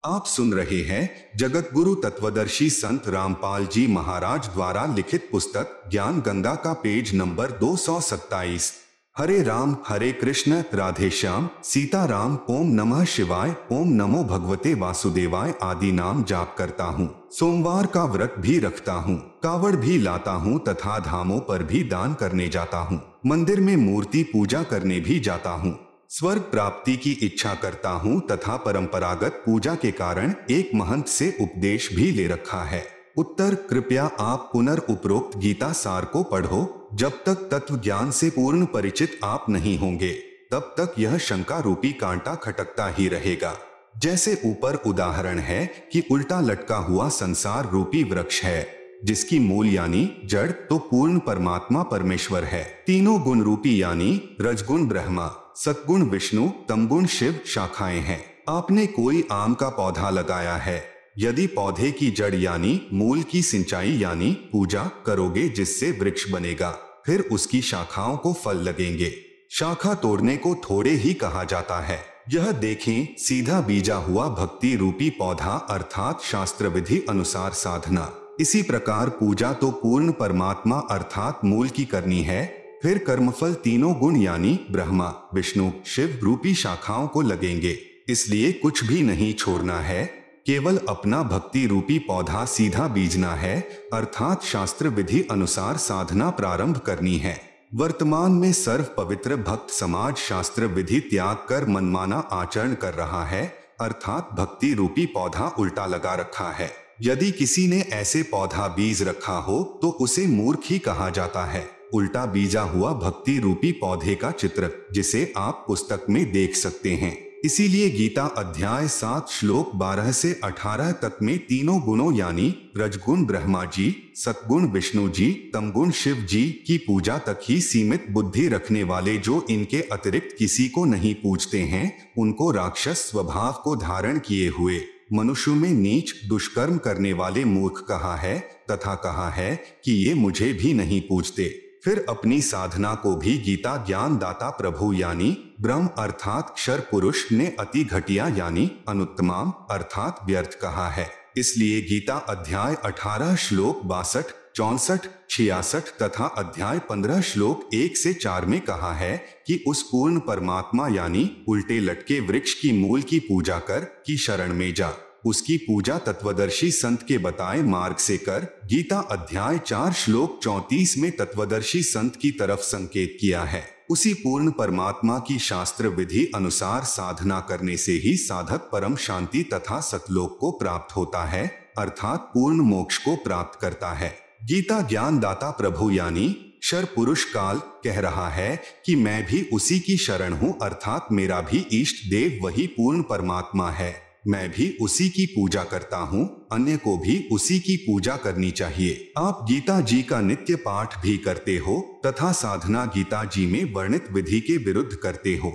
आप सुन रहे हैं जगत गुरु तत्वदर्शी संत रामपाल जी महाराज द्वारा लिखित पुस्तक ज्ञान गंगा का पेज नंबर 227। हरे राम हरे कृष्ण राधे श्याम सीता राम ओम नमः शिवाय ओम नमो भगवते वासुदेवाय आदि नाम जाप करता हूँ। सोमवार का व्रत भी रखता हूँ, कावड़ भी लाता हूँ तथा धामों पर भी दान करने जाता हूँ। मंदिर में मूर्ति पूजा करने भी जाता हूँ। स्वर्ग प्राप्ति की इच्छा करता हूँ तथा परंपरागत पूजा के कारण एक महंत से उपदेश भी ले रखा है। उत्तर, कृपया आप उपरोक्त गीता सार को पढ़ो। जब तक तत्व ज्ञान से पूर्ण परिचित आप नहीं होंगे तब तक यह शंका रूपी कांटा खटकता ही रहेगा। जैसे ऊपर उदाहरण है कि उल्टा लटका हुआ संसार रूपी वृक्ष है जिसकी मूल यानी जड़ तो पूर्ण परमात्मा परमेश्वर है। तीनों गुण रूपी यानी रजगुण ब्रह्मा, सतगुण विष्णु, तमगुण शिव शाखाएं हैं। आपने कोई आम का पौधा लगाया है, यदि पौधे की जड़ यानी मूल की सिंचाई यानी पूजा करोगे जिससे वृक्ष बनेगा, फिर उसकी शाखाओं को फल लगेंगे। शाखा तोड़ने को थोड़े ही कहा जाता है। यह देखें, सीधा बीजा हुआ भक्ति रूपी पौधा अर्थात शास्त्र विधि अनुसार साधना। इसी प्रकार पूजा तो पूर्ण परमात्मा अर्थात मूल की करनी है, फिर कर्मफल तीनों गुण यानी ब्रह्मा विष्णु शिव रूपी शाखाओं को लगेंगे। इसलिए कुछ भी नहीं छोड़ना है, केवल अपना भक्ति रूपी पौधा सीधा बीजना है अर्थात शास्त्र विधि अनुसार साधना प्रारंभ करनी है। वर्तमान में सर्व पवित्र भक्त समाज शास्त्र विधि त्याग कर मनमाना आचरण कर रहा है अर्थात भक्ति रूपी पौधा उल्टा लगा रखा है। यदि किसी ने ऐसे पौधा बीज रखा हो तो उसे मूर्ख ही कहा जाता है। उल्टा बीजा हुआ भक्ति रूपी पौधे का चित्र जिसे आप पुस्तक में देख सकते हैं। इसीलिए गीता अध्याय 7 श्लोक 12 से 18 तक में तीनों गुणों यानी रजगुण ब्रह्मा जी, सतगुण विष्णु जी, तमगुण शिव जी की पूजा तक ही सीमित बुद्धि रखने वाले जो इनके अतिरिक्त किसी को नहीं पूजते हैं, उनको राक्षस स्वभाव को धारण किए हुए मनुष्यों में नीच दुष्कर्म करने वाले मूर्ख कहा है तथा कहा है कि ये मुझे भी नहीं पूजते। फिर अपनी साधना को भी गीता ज्ञान दाता प्रभु यानी ब्रह्म अर्थात क्षर पुरुष ने अति घटिया यानी अनुत्तमाम अर्थात व्यर्थ कहा है। इसलिए गीता अध्याय 18 श्लोक 62, 64, 66 तथा अध्याय 15 श्लोक 1 से 4 में कहा है कि उस पूर्ण परमात्मा यानी उल्टे लटके वृक्ष की मूल की पूजा कर की शरण में जा। उसकी पूजा तत्वदर्शी संत के बताए मार्ग से कर। गीता अध्याय 4 श्लोक 34 में तत्वदर्शी संत की तरफ संकेत किया है। उसी पूर्ण परमात्मा की शास्त्र विधि अनुसार साधना करने से ही साधक परम शांति तथा सतलोक को प्राप्त होता है अर्थात पूर्ण मोक्ष को प्राप्त करता है। गीता ज्ञान दाता प्रभु यानी क्षर पुरुष काल कह रहा है कि मैं भी उसी की शरण हूँ अर्थात मेरा भी इष्ट देव वही पूर्ण परमात्मा है। मैं भी उसी की पूजा करता हूँ, अन्य को भी उसी की पूजा करनी चाहिए। आप गीता जी का नित्य पाठ भी करते हो तथा साधना गीता जी में वर्णित विधि के विरुद्ध करते हो।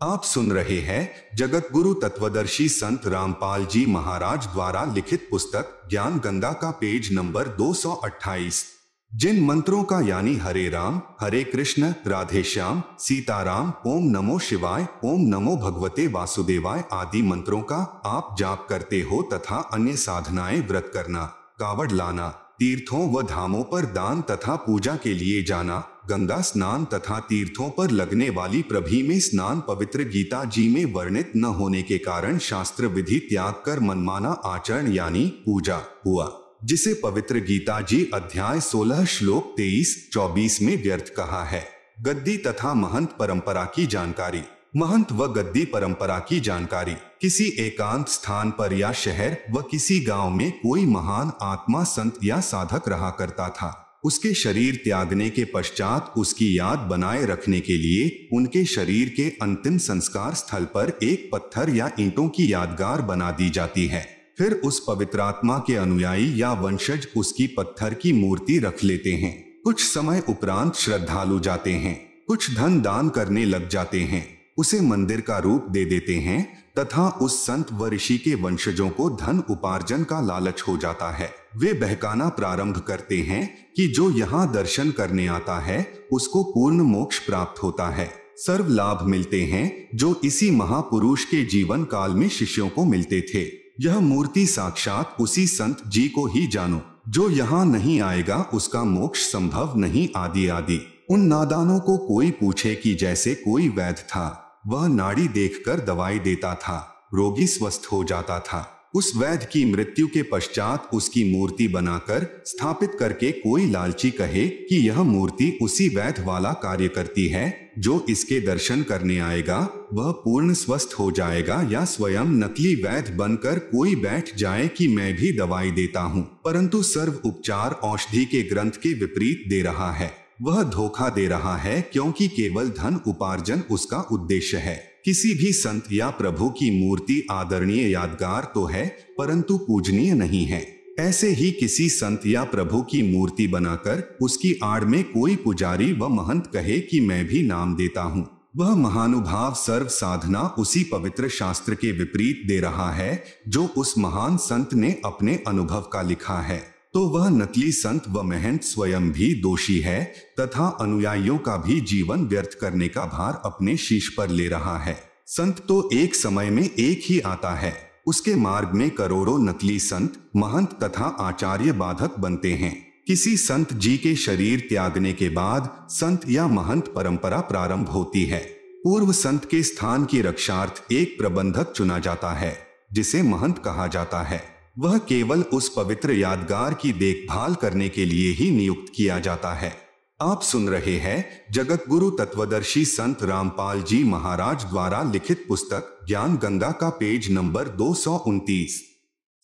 आप सुन रहे हैं जगत गुरु तत्वदर्शी संत रामपाल जी महाराज द्वारा लिखित पुस्तक ज्ञान गंगा का पेज नंबर 228। जिन मंत्रों का यानी हरे राम हरे कृष्ण राधे श्याम सीता राम ओम नमो शिवाय ओम नमो भगवते वासुदेवाय आदि मंत्रों का आप जाप करते हो तथा अन्य साधनाएं व्रत करना, कावड़ लाना, तीर्थों व धामों पर दान तथा पूजा के लिए जाना, गंगा स्नान तथा तीर्थों पर लगने वाली प्रभी में स्नान पवित्र गीता जी में वर्णित न होने के कारण शास्त्र विधि त्याग कर मनमाना आचरण यानी पूजा हुआ, जिसे पवित्र गीता जी अध्याय 16 श्लोक 23-24 में व्यर्थ कहा है। गद्दी तथा महंत परंपरा की जानकारी। महंत व गद्दी परंपरा की जानकारी। किसी एकांत स्थान पर या शहर व किसी गांव में कोई महान आत्मा संत या साधक रहा करता था। उसके शरीर त्यागने के पश्चात उसकी याद बनाए रखने के लिए उनके शरीर के अंतिम संस्कार स्थल पर एक पत्थर या ईंटों की यादगार बना दी जाती है। फिर उस पवित्रात्मा के अनुयायी या वंशज उसकी पत्थर की मूर्ति रख लेते हैं। कुछ समय उपरांत श्रद्धालु जाते हैं, कुछ धन दान करने लग जाते हैं, उसे मंदिर का रूप दे देते हैं तथा उस संत व ऋषि के वंशजों को धन उपार्जन का लालच हो जाता है। वे बहकाना प्रारंभ करते हैं कि जो यहाँ दर्शन करने आता है उसको पूर्ण मोक्ष प्राप्त होता है। सर्व लाभ मिलते हैं जो इसी महापुरुष के जीवन काल में शिष्यों को मिलते थे। यह मूर्ति साक्षात उसी संत जी को ही जानो, जो यहाँ नहीं आएगा उसका मोक्ष संभव नहीं, आदि आदि। उन नादानों को कोई पूछे कि जैसे कोई वैद्य था, वह नाड़ी देखकर दवाई देता था, रोगी स्वस्थ हो जाता था। उस वैद्य की मृत्यु के पश्चात उसकी मूर्ति बनाकर स्थापित करके कोई लालची कहे कि यह मूर्ति उसी वैद्य वाला कार्य करती है, जो इसके दर्शन करने आएगा वह पूर्ण स्वस्थ हो जाएगा, या स्वयं नकली वैद्य बनकर कोई बैठ जाए कि मैं भी दवाई देता हूँ, परंतु सर्व उपचार औषधि के ग्रंथ के विपरीत दे रहा है, वह धोखा दे रहा है, क्योंकि केवल धन उपार्जन उसका उद्देश्य है। किसी भी संत या प्रभु की मूर्ति आदरणीय यादगार तो है, परंतु पूजनीय नहीं है। ऐसे ही किसी संत या प्रभु की मूर्ति बनाकर उसकी आड़ में कोई पुजारी व महंत कहे कि मैं भी नाम देता हूँ, वह महानुभाव सर्व साधना उसी पवित्र शास्त्र के विपरीत दे रहा है, जो उस महान संत ने अपने अनुभव का लिखा है। तो वह नकली संत व महंत स्वयं भी दोषी है तथा अनुयायियों का भी जीवन व्यर्थ करने का भार अपने शीश पर ले रहा है। संत तो एक समय में एक ही आता है, उसके मार्ग में करोड़ों नकली संत, महंत तथा आचार्य बाधक बनते हैं। किसी संत जी के शरीर त्यागने के बाद संत या महंत परंपरा प्रारंभ होती है। पूर्व संत के स्थान की रक्षार्थ एक प्रबंधक चुना जाता है, जिसे महंत कहा जाता है। वह केवल उस पवित्र यादगार की देखभाल करने के लिए ही नियुक्त किया जाता है। आप सुन रहे हैं जगत गुरु तत्वदर्शी संत रामपाल जी महाराज द्वारा लिखित पुस्तक ज्ञान गंगा का पेज नंबर 229।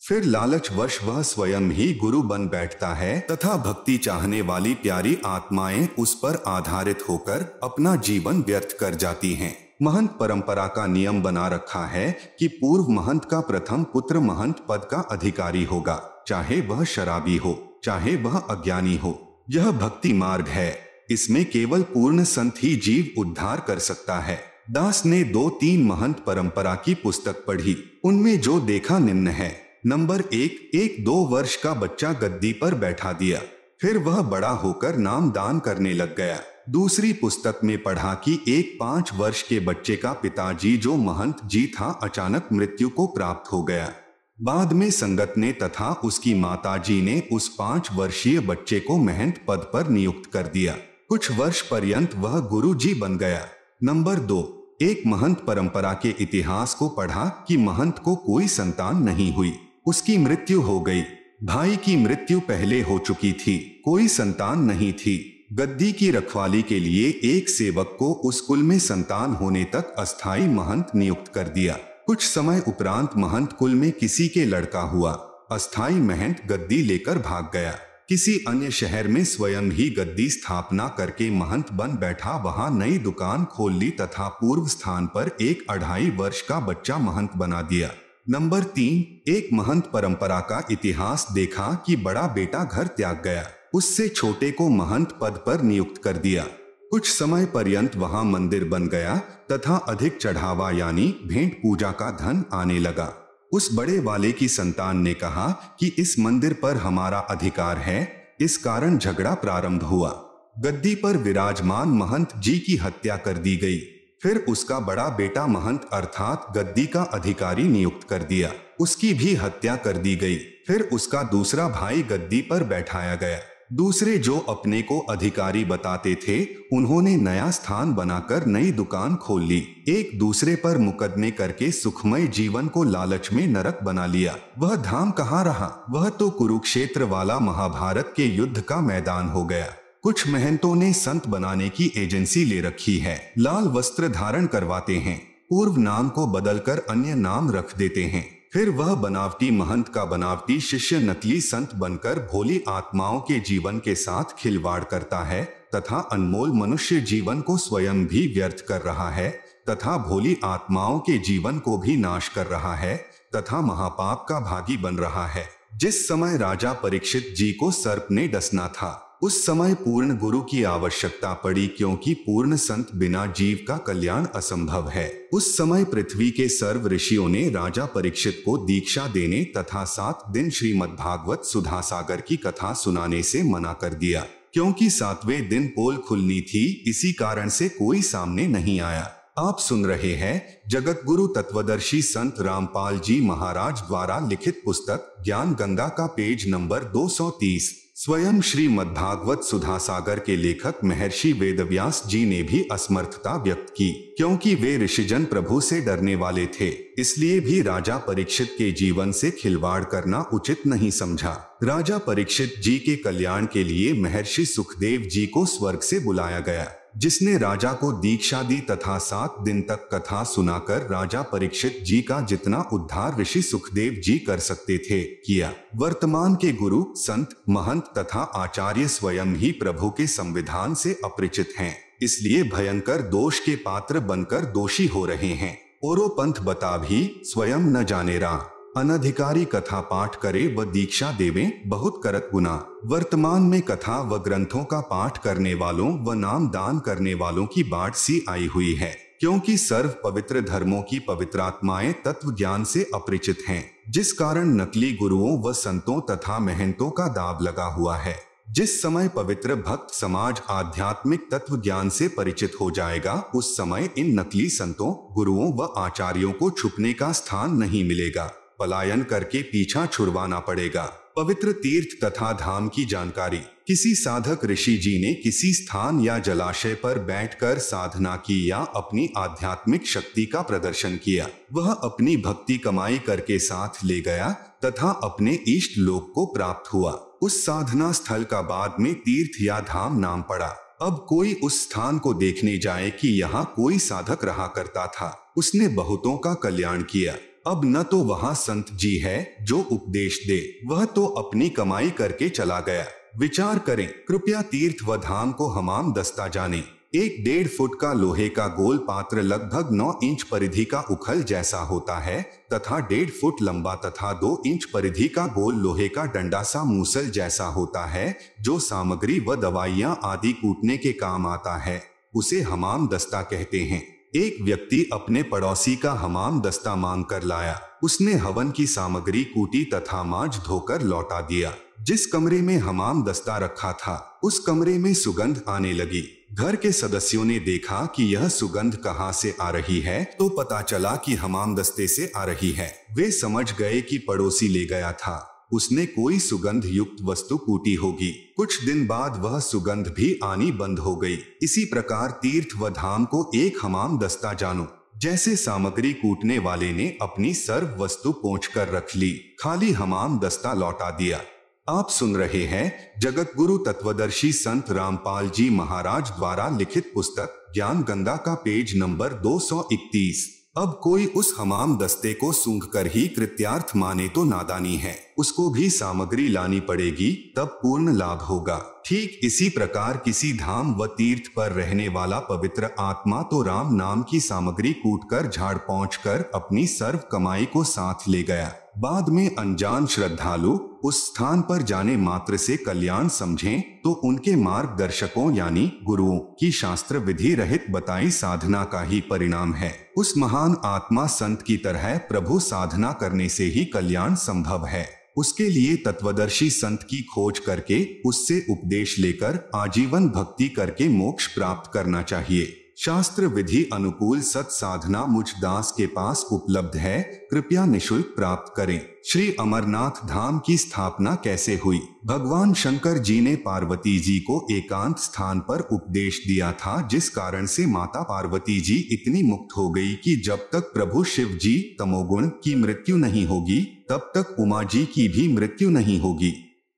फिर लालचवश वह स्वयं ही गुरु बन बैठता है तथा भक्ति चाहने वाली प्यारी आत्माएं उस पर आधारित होकर अपना जीवन व्यर्थ कर जाती हैं। महंत परंपरा का नियम बना रखा है कि पूर्व महंत का प्रथम पुत्र महंत पद का अधिकारी होगा, चाहे वह शराबी हो, चाहे वह अज्ञानी हो। यह भक्ति मार्ग है, इसमें केवल पूर्ण संत ही जीव उद्धार कर सकता है। दास ने 2-3 महंत परंपरा की पुस्तक पढ़ी, उनमें जो देखा निम्न है। नंबर 1, 2 वर्ष का बच्चा गद्दी पर बैठा दिया, फिर वह बड़ा होकर नाम दान करने लग गया। दूसरी पुस्तक में पढ़ा कि एक 5 वर्ष के बच्चे का पिताजी जो महंत जी था अचानक मृत्यु को प्राप्त हो गया। बाद में संगत ने तथा उसकी माताजी ने उस 5 वर्षीय बच्चे को महंत पद पर नियुक्त कर दिया। कुछ वर्ष पर्यंत वह गुरु जी बन गया। नंबर 2, एक महंत परंपरा के इतिहास को पढ़ा कि महंत को कोई संतान नहीं हुई, उसकी मृत्यु हो गई। भाई की मृत्यु पहले हो चुकी थी, कोई संतान नहीं थी। गद्दी की रखवाली के लिए एक सेवक को उस कुल में संतान होने तक अस्थाई महंत नियुक्त कर दिया। कुछ समय उपरांत महंत कुल में किसी के लड़का हुआ, अस्थाई महंत गद्दी लेकर भाग गया। किसी अन्य शहर में स्वयं ही गद्दी स्थापना करके महंत बन बैठा, वहां नई दुकान खोल ली तथा पूर्व स्थान पर एक 2.5 वर्ष का बच्चा महंत बना दिया। नंबर 3, एक महंत परंपरा का इतिहास देखा कि बड़ा बेटा घर त्याग गया, उससे छोटे को महंत पद पर नियुक्त कर दिया। कुछ समय पर्यंत वहां मंदिर बन गया तथा अधिक चढ़ावा यानी भेंट पूजा का धन आने लगा। उस बड़े वाले की संतान ने कहा कि इस मंदिर पर हमारा अधिकार है, इस कारण झगड़ा प्रारंभ हुआ। गद्दी पर विराजमान महंत जी की हत्या कर दी गई। फिर उसका बड़ा बेटा महंत अर्थात गद्दी का अधिकारी नियुक्त कर दिया, उसकी भी हत्या कर दी गई। फिर उसका दूसरा भाई गद्दी पर बैठाया गया। दूसरे जो अपने को अधिकारी बताते थे, उन्होंने नया स्थान बनाकर नई दुकान खोल ली। एक दूसरे पर मुकदमे करके सुखमय जीवन को लालच में नरक बना लिया। वह धाम कहाँ रहा, वह तो कुरुक्षेत्र वाला महाभारत के युद्ध का मैदान हो गया। कुछ महंतों ने संत बनाने की एजेंसी ले रखी है, लाल वस्त्र धारण करवाते हैं, पूर्व नाम को बदलकर अन्य नाम रख देते हैं। फिर वह बनावटी महंत का बनावटी शिष्य नकली संत बनकर भोली आत्माओं के जीवन के साथ खिलवाड़ करता है तथा अनमोल मनुष्य जीवन को स्वयं भी व्यर्थ कर रहा है तथा भोली आत्माओं के जीवन को भी नाश कर रहा है तथा महापाप का भागी बन रहा है। जिस समय राजा परीक्षित जी को सर्प ने डसना था, उस समय पूर्ण गुरु की आवश्यकता पड़ी, क्योंकि पूर्ण संत बिना जीव का कल्याण असंभव है। उस समय पृथ्वी के सर्व ऋषियों ने राजा परीक्षित को दीक्षा देने तथा 7 दिन श्रीमद्भागवत सुधा सागर की कथा सुनाने से मना कर दिया, क्योंकि 7वें दिन पोल खुलनी थी, इसी कारण से कोई सामने नहीं आया। आप सुन रहे हैं जगत गुरु तत्वदर्शी संत रामपाल जी महाराज द्वारा लिखित पुस्तक ज्ञान गंगा का पेज नंबर 230। स्वयं श्रीमद्भागवत सुधा सागर के लेखक महर्षि वेदव्यास जी ने भी असमर्थता व्यक्त की, क्योंकि वे ऋषिजन प्रभु से डरने वाले थे, इसलिए भी राजा परीक्षित के जीवन से खिलवाड़ करना उचित नहीं समझा। राजा परीक्षित जी के कल्याण के लिए महर्षि सुखदेव जी को स्वर्ग से बुलाया गया, जिसने राजा को दीक्षा दी तथा 7 दिन तक कथा सुनाकर राजा परीक्षित जी का जितना उद्धार ऋषि सुखदेव जी कर सकते थे किया। वर्तमान के गुरु, संत, महंत तथा आचार्य स्वयं ही प्रभु के संविधान से अपरिचित हैं, इसलिए भयंकर दोष के पात्र बनकर दोषी हो रहे हैं। औरो पंथ बता भी स्वयं न जाने रा, अनधिकारी कथा पाठ करे व दीक्षा देवे बहुत करत गुना। वर्तमान में कथा व ग्रंथों का पाठ करने वालों व नाम दान करने वालों की बाढ़ सी आई हुई है, क्योंकि सर्व पवित्र धर्मों की पवित्रात्माएं तत्व ज्ञान से अपरिचित हैं, जिस कारण नकली गुरुओं व संतों तथा महंतों का दाव लगा हुआ है। जिस समय पवित्र भक्त समाज आध्यात्मिक तत्व ज्ञान से परिचित हो जाएगा, उस समय इन नकली संतों, गुरुओं व आचार्यों को छुपने का स्थान नहीं मिलेगा, पलायन करके पीछा छुड़वाना पड़ेगा। पवित्र तीर्थ तथा धाम की जानकारी। किसी साधक ऋषि जी ने किसी स्थान या जलाशय पर बैठकर साधना की या अपनी आध्यात्मिक शक्ति का प्रदर्शन किया। वह अपनी भक्ति कमाई करके साथ ले गया तथा अपने इष्ट लोक को प्राप्त हुआ। उस साधना स्थल का बाद में तीर्थ या धाम नाम पड़ा। अब कोई उस स्थान को देखने जाए कि यहाँ कोई साधक रहा करता था, उसने बहुतों का कल्याण किया। अब न तो वहाँ संत जी है जो उपदेश दे, वह तो अपनी कमाई करके चला गया। विचार करें, कृपया तीर्थ व धाम को हमाम दस्ता जाने। 1.5 फुट का लोहे का गोल पात्र लगभग 9 इंच परिधि का उखल जैसा होता है तथा 1.5 फुट लंबा तथा 2 इंच परिधि का गोल लोहे का डंडा सा मूसल जैसा होता है, जो सामग्री व दवाइयां आदि कूटने के काम आता है। उसे हमाम दस्ता कहते हैं। एक व्यक्ति अपने पड़ोसी का हमाम दस्ता मांग कर लाया। उसने हवन की सामग्री कूटी तथा मांझ धोकर लौटा दिया। जिस कमरे में हमाम दस्ता रखा था, उस कमरे में सुगंध आने लगी। घर के सदस्यों ने देखा कि यह सुगंध कहाँ से आ रही है, तो पता चला कि हमाम दस्ते से आ रही है। वे समझ गए कि पड़ोसी ले गया था, उसने कोई सुगंध युक्त वस्तु कूटी होगी। कुछ दिन बाद वह सुगंध भी आनी बंद हो गई। इसी प्रकार तीर्थ व धाम को एक हमाम दस्ता जानो। जैसे सामग्री कूटने वाले ने अपनी सर्व वस्तु पोंछकर रख ली, खाली हमाम दस्ता लौटा दिया। आप सुन रहे हैं जगत गुरु तत्वदर्शी संत रामपाल जी महाराज द्वारा लिखित पुस्तक ज्ञान गंगा का पेज नंबर 231। अब कोई उस हमाम दस्ते को सूंघकर ही कृत्यार्थ माने तो नादानी है, उसको भी सामग्री लानी पड़ेगी, तब पूर्ण लाभ होगा। ठीक इसी प्रकार किसी धाम व तीर्थ पर रहने वाला पवित्र आत्मा तो राम नाम की सामग्री कूटकर झाड़ पहुंचकर अपनी सर्व कमाई को साथ ले गया। बाद में अनजान श्रद्धालु उस स्थान पर जाने मात्र से कल्याण समझें तो उनके मार्गदर्शकों यानी गुरुओं की शास्त्र विधि रहित बताई साधना का ही परिणाम है। उस महान आत्मा संत की तरह प्रभु साधना करने से ही कल्याण संभव है। उसके लिए तत्वदर्शी संत की खोज करके उससे उपदेश लेकर आजीवन भक्ति करके मोक्ष प्राप्त करना चाहिए। शास्त्र विधि अनुकूल सत साधना मुझ दास के पास उपलब्ध है, कृपया निशुल्क प्राप्त करें। श्री अमरनाथ धाम की स्थापना कैसे हुई? भगवान शंकर जी ने पार्वती जी को एकांत स्थान पर उपदेश दिया था, जिस कारण से माता पार्वती जी इतनी मुक्त हो गई कि जब तक प्रभु शिव जी तमोगुण की मृत्यु नहीं होगी, तब तक उमा जी की भी मृत्यु नहीं होगी।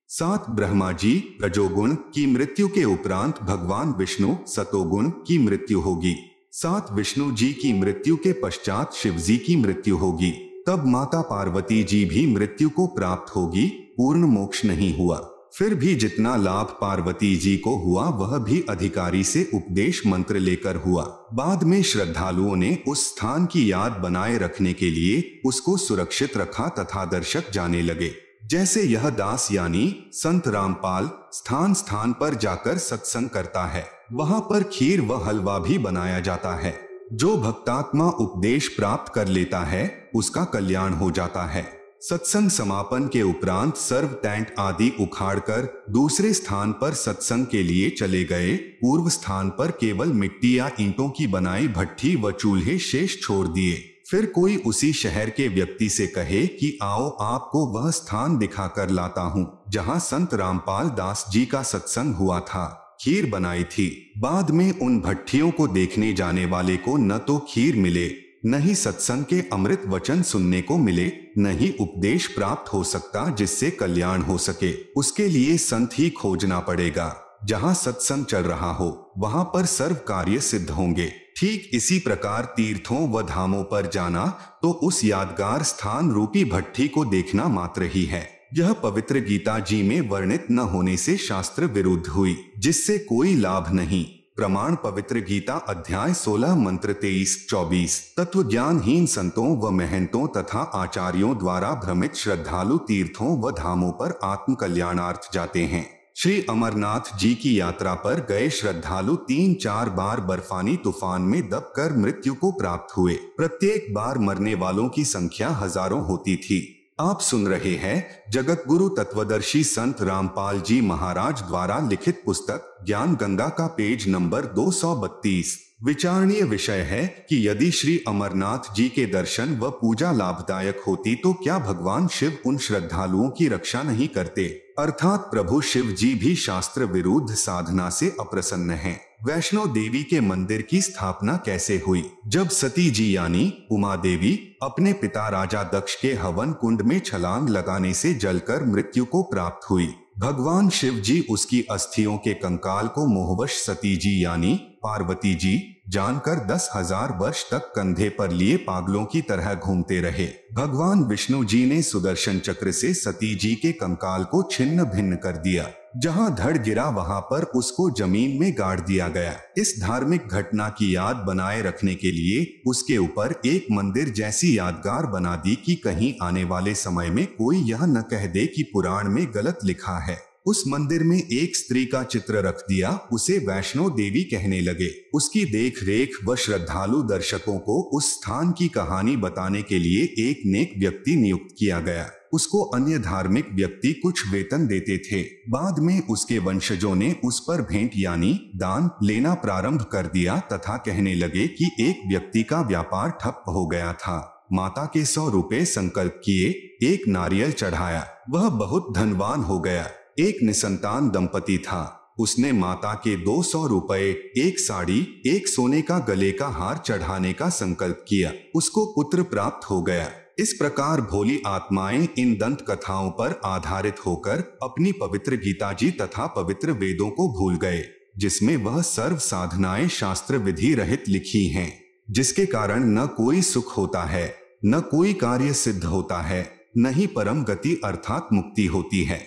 7 ब्रह्मा जी रजोगुण की मृत्यु के उपरांत भगवान विष्णु सतोगुण की मृत्यु होगी। 7 विष्णु जी की मृत्यु के पश्चात शिव जी की मृत्यु होगी, तब माता पार्वती जी भी मृत्यु को प्राप्त होगी। पूर्ण मोक्ष नहीं हुआ। फिर भी जितना लाभ पार्वती जी को हुआ वह भी अधिकारी से उपदेश मंत्र लेकर हुआ। बाद में श्रद्धालुओं ने उस स्थान की याद बनाए रखने के लिए उसको सुरक्षित रखा तथा दर्शक जाने लगे। जैसे यह दास यानी संत रामपाल स्थान स्थान पर जाकर सत्संग करता है, वहां पर खीर व हलवा भी बनाया जाता है। जो भक्तात्मा उपदेश प्राप्त कर लेता है उसका कल्याण हो जाता है। सत्संग समापन के उपरांत सर्व टेंट आदि उखाड़कर दूसरे स्थान पर सत्संग के लिए चले गए। पूर्व स्थान पर केवल मिट्टी या ईंटों की बनाई भट्ठी व चूल्हे शेष छोड़ दिए। फिर कोई उसी शहर के व्यक्ति से कहे कि आओ आपको वह स्थान दिखाकर लाता हूँ जहाँ संत रामपाल दास जी का सत्संग हुआ था, खीर बनाई थी। बाद में उन भट्ठियों को देखने जाने वाले को न तो खीर मिले, न ही सत्संग के अमृत वचन सुनने को मिले, न ही उपदेश प्राप्त हो सकता जिससे कल्याण हो सके। उसके लिए संत ही खोजना पड़ेगा। जहाँ सत्संग चल रहा हो वहाँ पर सर्व कार्य सिद्ध होंगे। ठीक इसी प्रकार तीर्थों व धामों पर जाना तो उस यादगार स्थान रूपी भट्ठी को देखना मात्र ही है। यह पवित्र गीता जी में वर्णित न होने से शास्त्र विरुद्ध हुई, जिससे कोई लाभ नहीं। प्रमाण पवित्र गीता अध्याय 16 मंत्र 23-24। तत्व ज्ञानहीन संतों व महंतों तथा आचार्यों द्वारा भ्रमित श्रद्धालु तीर्थों व धामों पर आत्म कल्याणार्थ जाते हैं। श्री अमरनाथ जी की यात्रा पर गए श्रद्धालु 3-4 बार बर्फानी तूफान में दबकर मृत्यु को प्राप्त हुए। प्रत्येक बार मरने वालों की संख्या हजारों होती थी। आप सुन रहे हैं जगत गुरु तत्वदर्शी संत रामपाल जी महाराज द्वारा लिखित पुस्तक ज्ञान गंगा का पेज नंबर 232। विचारणीय विषय है कि यदि श्री अमरनाथ जी के दर्शन व पूजा लाभदायक होती तो क्या भगवान शिव उन श्रद्धालुओं की रक्षा नहीं करते। अर्थात प्रभु शिव जी भी शास्त्र विरुद्ध साधना से अप्रसन्न हैं। वैष्णो देवी के मंदिर की स्थापना कैसे हुई? जब सती जी यानी उमा देवी अपने पिता राजा दक्ष के हवन कुंड में छलांग लगाने से जलकर मृत्यु को प्राप्त हुई। भगवान शिव जी उसकी अस्थियों के कंकाल को मोहवश सती जी यानी पार्वती जी जानकर 10,000 वर्ष तक कंधे पर लिए पागलों की तरह घूमते रहे। भगवान विष्णु जी ने सुदर्शन चक्र से सती जी के कंकाल को छिन्न भिन्न कर दिया। जहां धड़ गिरा वहां पर उसको जमीन में गाड़ दिया गया। इस धार्मिक घटना की याद बनाए रखने के लिए उसके ऊपर एक मंदिर जैसी यादगार बना दी कि कहीं आने वाले समय में कोई यह न कह दे कि पुराण में गलत लिखा है। उस मंदिर में एक स्त्री का चित्र रख दिया, उसे वैष्णो देवी कहने लगे। उसकी देख रेख व श्रद्धालु दर्शकों को उस स्थान की कहानी बताने के लिए एक नेक व्यक्ति नियुक्त किया गया। उसको अन्य धार्मिक व्यक्ति कुछ वेतन देते थे। बाद में उसके वंशजों ने उस पर भेंट यानी दान लेना प्रारंभ कर दिया तथा कहने लगे कि एक व्यक्ति का व्यापार ठप हो गया था। माता के 100 रुपए संकल्प किए, एक नारियल चढ़ाया, वह बहुत धनवान हो गया। एक निसंतान दंपति था, उसने माता के 200 रुपए, एक साड़ी, एक सोने का गले का हार चढ़ाने का संकल्प किया। उसको पुत्र प्राप्त हो गया। इस प्रकार भोली आत्माएं इन दंत कथाओं पर आधारित होकर अपनी पवित्र गीता जी तथा पवित्र वेदों को भूल गए, जिसमें वह सर्व साधनाएं शास्त्र विधि रहित लिखी हैं, जिसके कारण न कोई सुख होता है, न कोई कार्य सिद्ध होता है, न ही परम गति अर्थात मुक्ति होती है।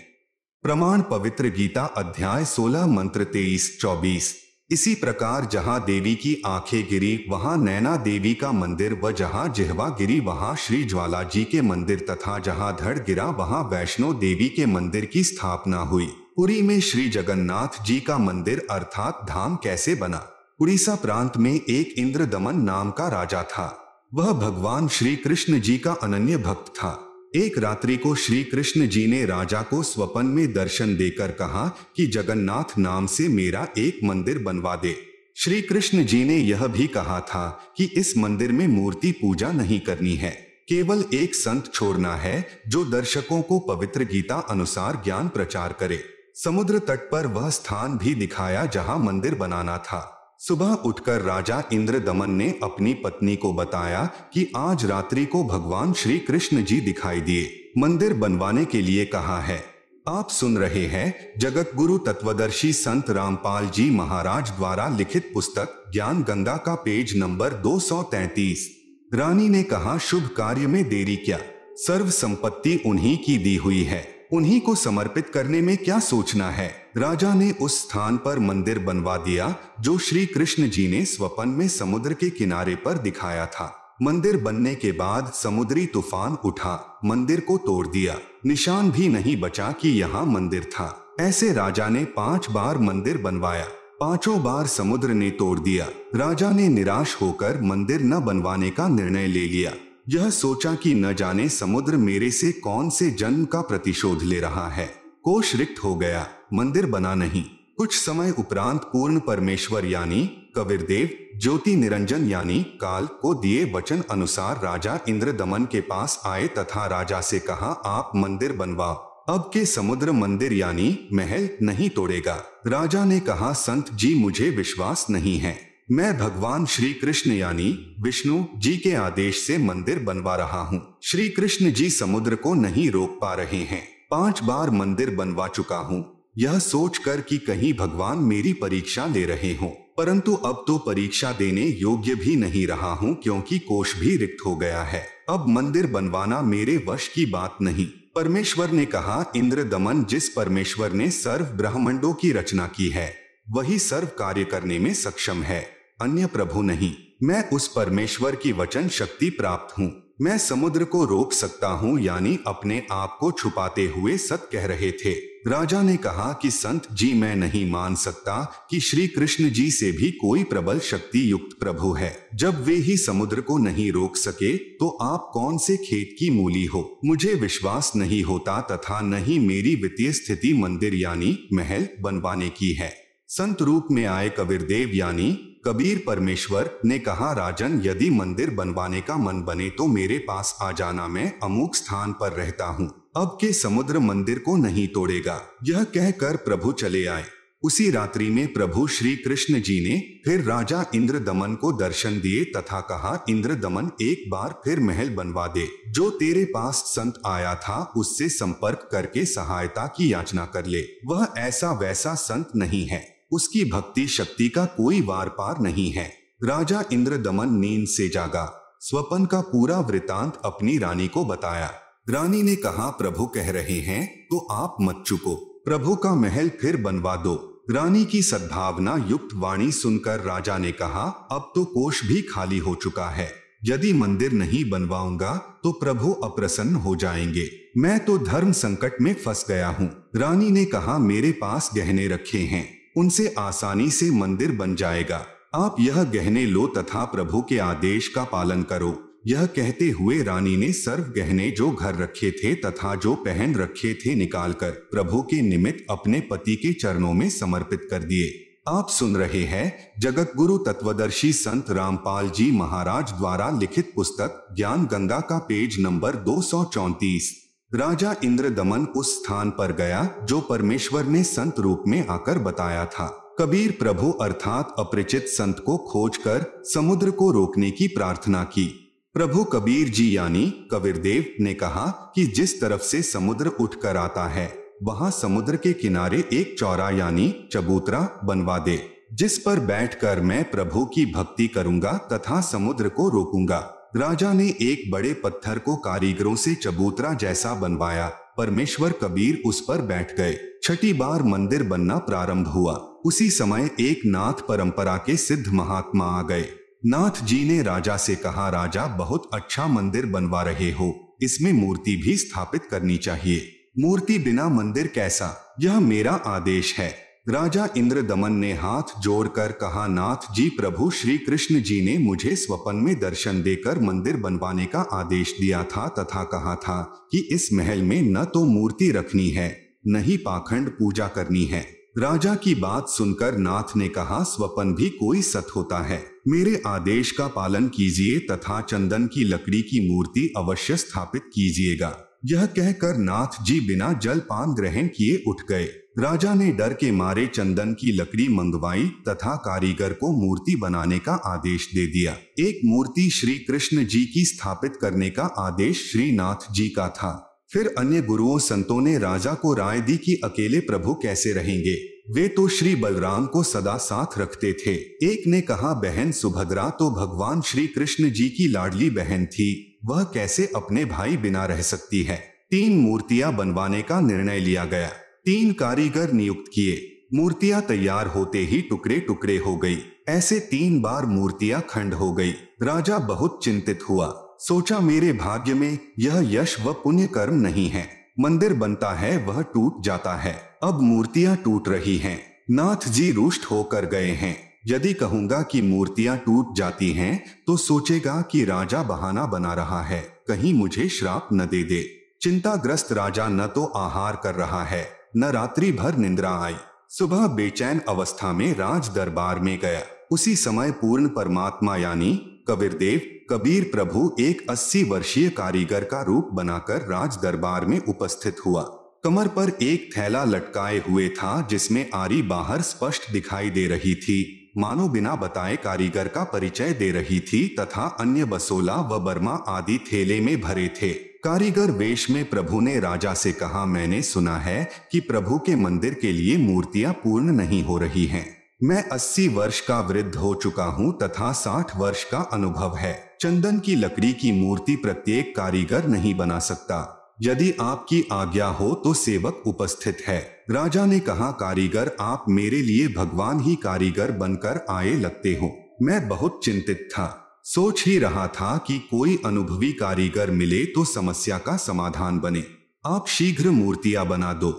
प्रमाण पवित्र गीता अध्याय 16 मंत्र 23-24। इसी प्रकार जहाँ देवी की आंखें गिरी वहाँ नैना देवी का मंदिर व जहाँ जिह्वा गिरी वहाँ श्री ज्वाला जी के मंदिर तथा जहाँ धड़ गिरा वहाँ वैष्णो देवी के मंदिर की स्थापना हुई। पुरी में श्री जगन्नाथ जी का मंदिर अर्थात धाम कैसे बना? उड़ीसा प्रांत में एक इंद्रदमन नाम का राजा था। वह भगवान श्री कृष्ण जी का अनन्य भक्त था। एक रात्रि को श्री कृष्ण जी ने राजा को स्वप्न में दर्शन देकर कहा कि जगन्नाथ नाम से मेरा एक मंदिर बनवा दे। श्री कृष्ण जी ने यह भी कहा था कि इस मंदिर में मूर्ति पूजा नहीं करनी है, केवल एक संत छोड़ना है जो दर्शकों को पवित्र गीता अनुसार ज्ञान प्रचार करे। समुद्र तट पर वह स्थान भी दिखाया जहां मंदिर बनाना था। सुबह उठकर राजा इंद्रदमन ने अपनी पत्नी को बताया कि आज रात्रि को भगवान श्री कृष्ण जी दिखाई दिए, मंदिर बनवाने के लिए कहा है। आप सुन रहे हैं जगत गुरु तत्वदर्शी संत रामपाल जी महाराज द्वारा लिखित पुस्तक ज्ञान गंगा का पेज नंबर 233। रानी ने कहा, शुभ कार्य में देरी क्या, सर्व संपत्ति उन्हीं की दी हुई है, उन्हीं को समर्पित करने में क्या सोचना है। राजा ने उस स्थान पर मंदिर बनवा दिया जो श्री कृष्ण जी ने स्वप्न में समुद्र के किनारे पर दिखाया था। मंदिर बनने के बाद समुद्री तूफान उठा, मंदिर को तोड़ दिया, निशान भी नहीं बचा कि यहाँ मंदिर था। ऐसे राजा ने 5 बार मंदिर बनवाया, 5 बार समुद्र ने तोड़ दिया। राजा ने निराश होकर मंदिर न बनवाने का निर्णय ले लिया। यह सोचा कि न जाने समुद्र मेरे से कौन से जन्म का प्रतिशोध ले रहा है। कोष रिक्त हो गया, मंदिर बना नहीं। कुछ समय उपरांत पूर्ण परमेश्वर यानी कबीरदेव ज्योति निरंजन यानी काल को दिए वचन अनुसार राजा इंद्रदमन के पास आए तथा राजा से कहा, आप मंदिर बनवाओ, अब के समुद्र मंदिर यानी महल नहीं तोड़ेगा। राजा ने कहा, संत जी मुझे विश्वास नहीं है, मैं भगवान श्री कृष्ण यानी विष्णु जी के आदेश से मंदिर बनवा रहा हूँ। श्री कृष्ण जी समुद्र को नहीं रोक पा रहे हैं। 5 बार मंदिर बनवा चुका हूँ, यह सोचकर कि कहीं भगवान मेरी परीक्षा ले रहे हों, परंतु अब तो परीक्षा देने योग्य भी नहीं रहा हूँ क्योंकि कोष भी रिक्त हो गया है। अब मंदिर बनवाना मेरे वश की बात नहीं। परमेश्वर ने कहा, इंद्रदमन, जिस परमेश्वर ने सर्व ब्रह्मांडों की रचना की है वही सर्व कार्य करने में सक्षम है, अन्य प्रभु नहीं। मैं उस परमेश्वर की वचन शक्ति प्राप्त हूँ। मैं समुद्र को रोक सकता हूँ यानी अपने आप को छुपाते हुए सत कह रहे थे। राजा ने कहा कि संत जी मैं नहीं मान सकता कि श्री कृष्ण जी से भी कोई प्रबल शक्ति युक्त प्रभु है। जब वे ही समुद्र को नहीं रोक सके तो आप कौन से खेत की मूली हो। मुझे विश्वास नहीं होता तथा न ही मेरी वित्तीय स्थिति मंदिर यानी महल बनवाने की है। संत रूप में आए कबीरदेव यानी कबीर परमेश्वर ने कहा, राजन, यदि मंदिर बनवाने का मन बने तो मेरे पास आ जाना, मैं अमुक स्थान पर रहता हूँ, अब के समुद्र मंदिर को नहीं तोड़ेगा। यह कहकर प्रभु चले आए। उसी रात्रि में प्रभु श्री कृष्ण जी ने फिर राजा इंद्रदमन को दर्शन दिए तथा कहा, इंद्रदमन, एक बार फिर महल बनवा दे। जो तेरे पास संत आया था उससे संपर्क करके सहायता की याचना कर ले। वह ऐसा वैसा संत नहीं है, उसकी भक्ति शक्ति का कोई वार पार नहीं है। राजा इंद्रदमन नींद से जागा, स्वप्न का पूरा वृतांत अपनी रानी को बताया। रानी ने कहा, प्रभु कह रहे हैं तो आप मत चुको, प्रभु का महल फिर बनवा दो। रानी की सद्भावना युक्त वाणी सुनकर राजा ने कहा, अब तो कोष भी खाली हो चुका है, यदि मंदिर नहीं बनवाऊंगा तो प्रभु अप्रसन्न हो जाएंगे। मैं तो धर्म संकट में फंस गया हूँ। रानी ने कहा, मेरे पास गहने रखे हैं, उनसे आसानी से मंदिर बन जाएगा। आप यह गहने लो तथा प्रभु के आदेश का पालन करो। यह कहते हुए रानी ने सर्व गहने जो घर रखे थे तथा जो पहन रखे थे निकालकर प्रभु के निमित्त अपने पति के चरणों में समर्पित कर दिए। आप सुन रहे हैं जगत गुरु तत्वदर्शी संत रामपाल जी महाराज द्वारा लिखित पुस्तक ज्ञान गंगा का पेज नंबर 234। राजा इंद्रदमन उस स्थान पर गया जो परमेश्वर ने संत रूप में आकर बताया था। कबीर प्रभु अर्थात अपरिचित संत को खोजकर समुद्र को रोकने की प्रार्थना की। प्रभु कबीर जी यानी कबीरदेव ने कहा कि जिस तरफ से समुद्र उठकर आता है वहां समुद्र के किनारे एक चौरा यानी चबूतरा बनवा दे, जिस पर बैठकर मैं प्रभु की भक्ति करूंगा तथा समुद्र को रोकूंगा। राजा ने एक बड़े पत्थर को कारीगरों से चबूतरा जैसा बनवाया। परमेश्वर कबीर उस पर बैठ गए। छठी बार मंदिर बनना प्रारंभ हुआ। उसी समय एक नाथ परंपरा के सिद्ध महात्मा आ गए। नाथ जी ने राजा से कहा, राजा बहुत अच्छा मंदिर बनवा रहे हो, इसमें मूर्ति भी स्थापित करनी चाहिए। मूर्ति बिना मंदिर कैसा, यह मेरा आदेश है। राजा इंद्रदमन ने हाथ जोड़कर कहा, नाथ जी, प्रभु श्री कृष्ण जी ने मुझे स्वप्न में दर्शन देकर मंदिर बनवाने का आदेश दिया था तथा कहा था कि इस महल में न तो मूर्ति रखनी है न ही पाखंड पूजा करनी है। राजा की बात सुनकर नाथ ने कहा, स्वप्न भी कोई सत होता है, मेरे आदेश का पालन कीजिए तथा चंदन की लकड़ी की मूर्ति अवश्य स्थापित कीजिएगा। यह कहकर नाथ जी बिना जलपान ग्रहण किए उठ गए। राजा ने डर के मारे चंदन की लकड़ी मंगवाई तथा कारीगर को मूर्ति बनाने का आदेश दे दिया। एक मूर्ति श्री कृष्ण जी की स्थापित करने का आदेश श्रीनाथ जी का था। फिर अन्य गुरुओं संतों ने राजा को राय दी कि अकेले प्रभु कैसे रहेंगे, वे तो श्री बलराम को सदा साथ रखते थे। एक ने कहा, बहन सुभद्रा तो भगवान श्री कृष्ण जी की लाडली बहन थी, वह कैसे अपने भाई बिना रह सकती है। 3 मूर्तियां बनवाने का निर्णय लिया गया। 3 कारीगर नियुक्त किए। मूर्तियां तैयार होते ही टुकड़े टुकड़े हो गई। ऐसे 3 बार मूर्तियां खंड हो गई। राजा बहुत चिंतित हुआ। सोचा, मेरे भाग्य में यह यश व पुण्य कर्म नहीं है। मंदिर बनता है वह टूट जाता है, अब मूर्तियां टूट रही हैं। नाथ जी रुष्ट होकर गए हैं। यदि कहूंगा कि मूर्तियां टूट जाती हैं तो सोचेगा कि राजा बहाना बना रहा है, कहीं मुझे श्राप न दे दे। चिंताग्रस्त राजा न तो आहार कर रहा है न रात्रि भर निंद्रा आई। सुबह बेचैन अवस्था में राज दरबार में गया। उसी समय पूर्ण परमात्मा यानी कबीरदेव कबीर प्रभु एक 80 वर्षीय कारीगर का रूप बनाकर राज दरबार में उपस्थित हुआ। कमर पर एक थैला लटकाए हुए था जिसमें आरी बाहर स्पष्ट दिखाई दे रही थी, मानो बिना बताए कारीगर का परिचय दे रही थी, तथा अन्य बसोला व बर्मा आदि थैले में भरे थे। कारीगर वेश में प्रभु ने राजा से कहा, मैंने सुना है कि प्रभु के मंदिर के लिए मूर्तियां पूर्ण नहीं हो रही हैं। मैं 80 वर्ष का वृद्ध हो चुका हूं तथा 60 वर्ष का अनुभव है। चंदन की लकड़ी की मूर्ति प्रत्येक कारीगर नहीं बना सकता। यदि आपकी आज्ञा हो तो सेवक उपस्थित है। राजा ने कहा, कारीगर आप मेरे लिए भगवान ही कारीगर बनकर आए लगते हो। मैं बहुत चिंतित था, सोच ही रहा था कि कोई अनुभवी कारीगर मिले तो समस्या का समाधान बने। आप शीघ्र मूर्तियां बना दो।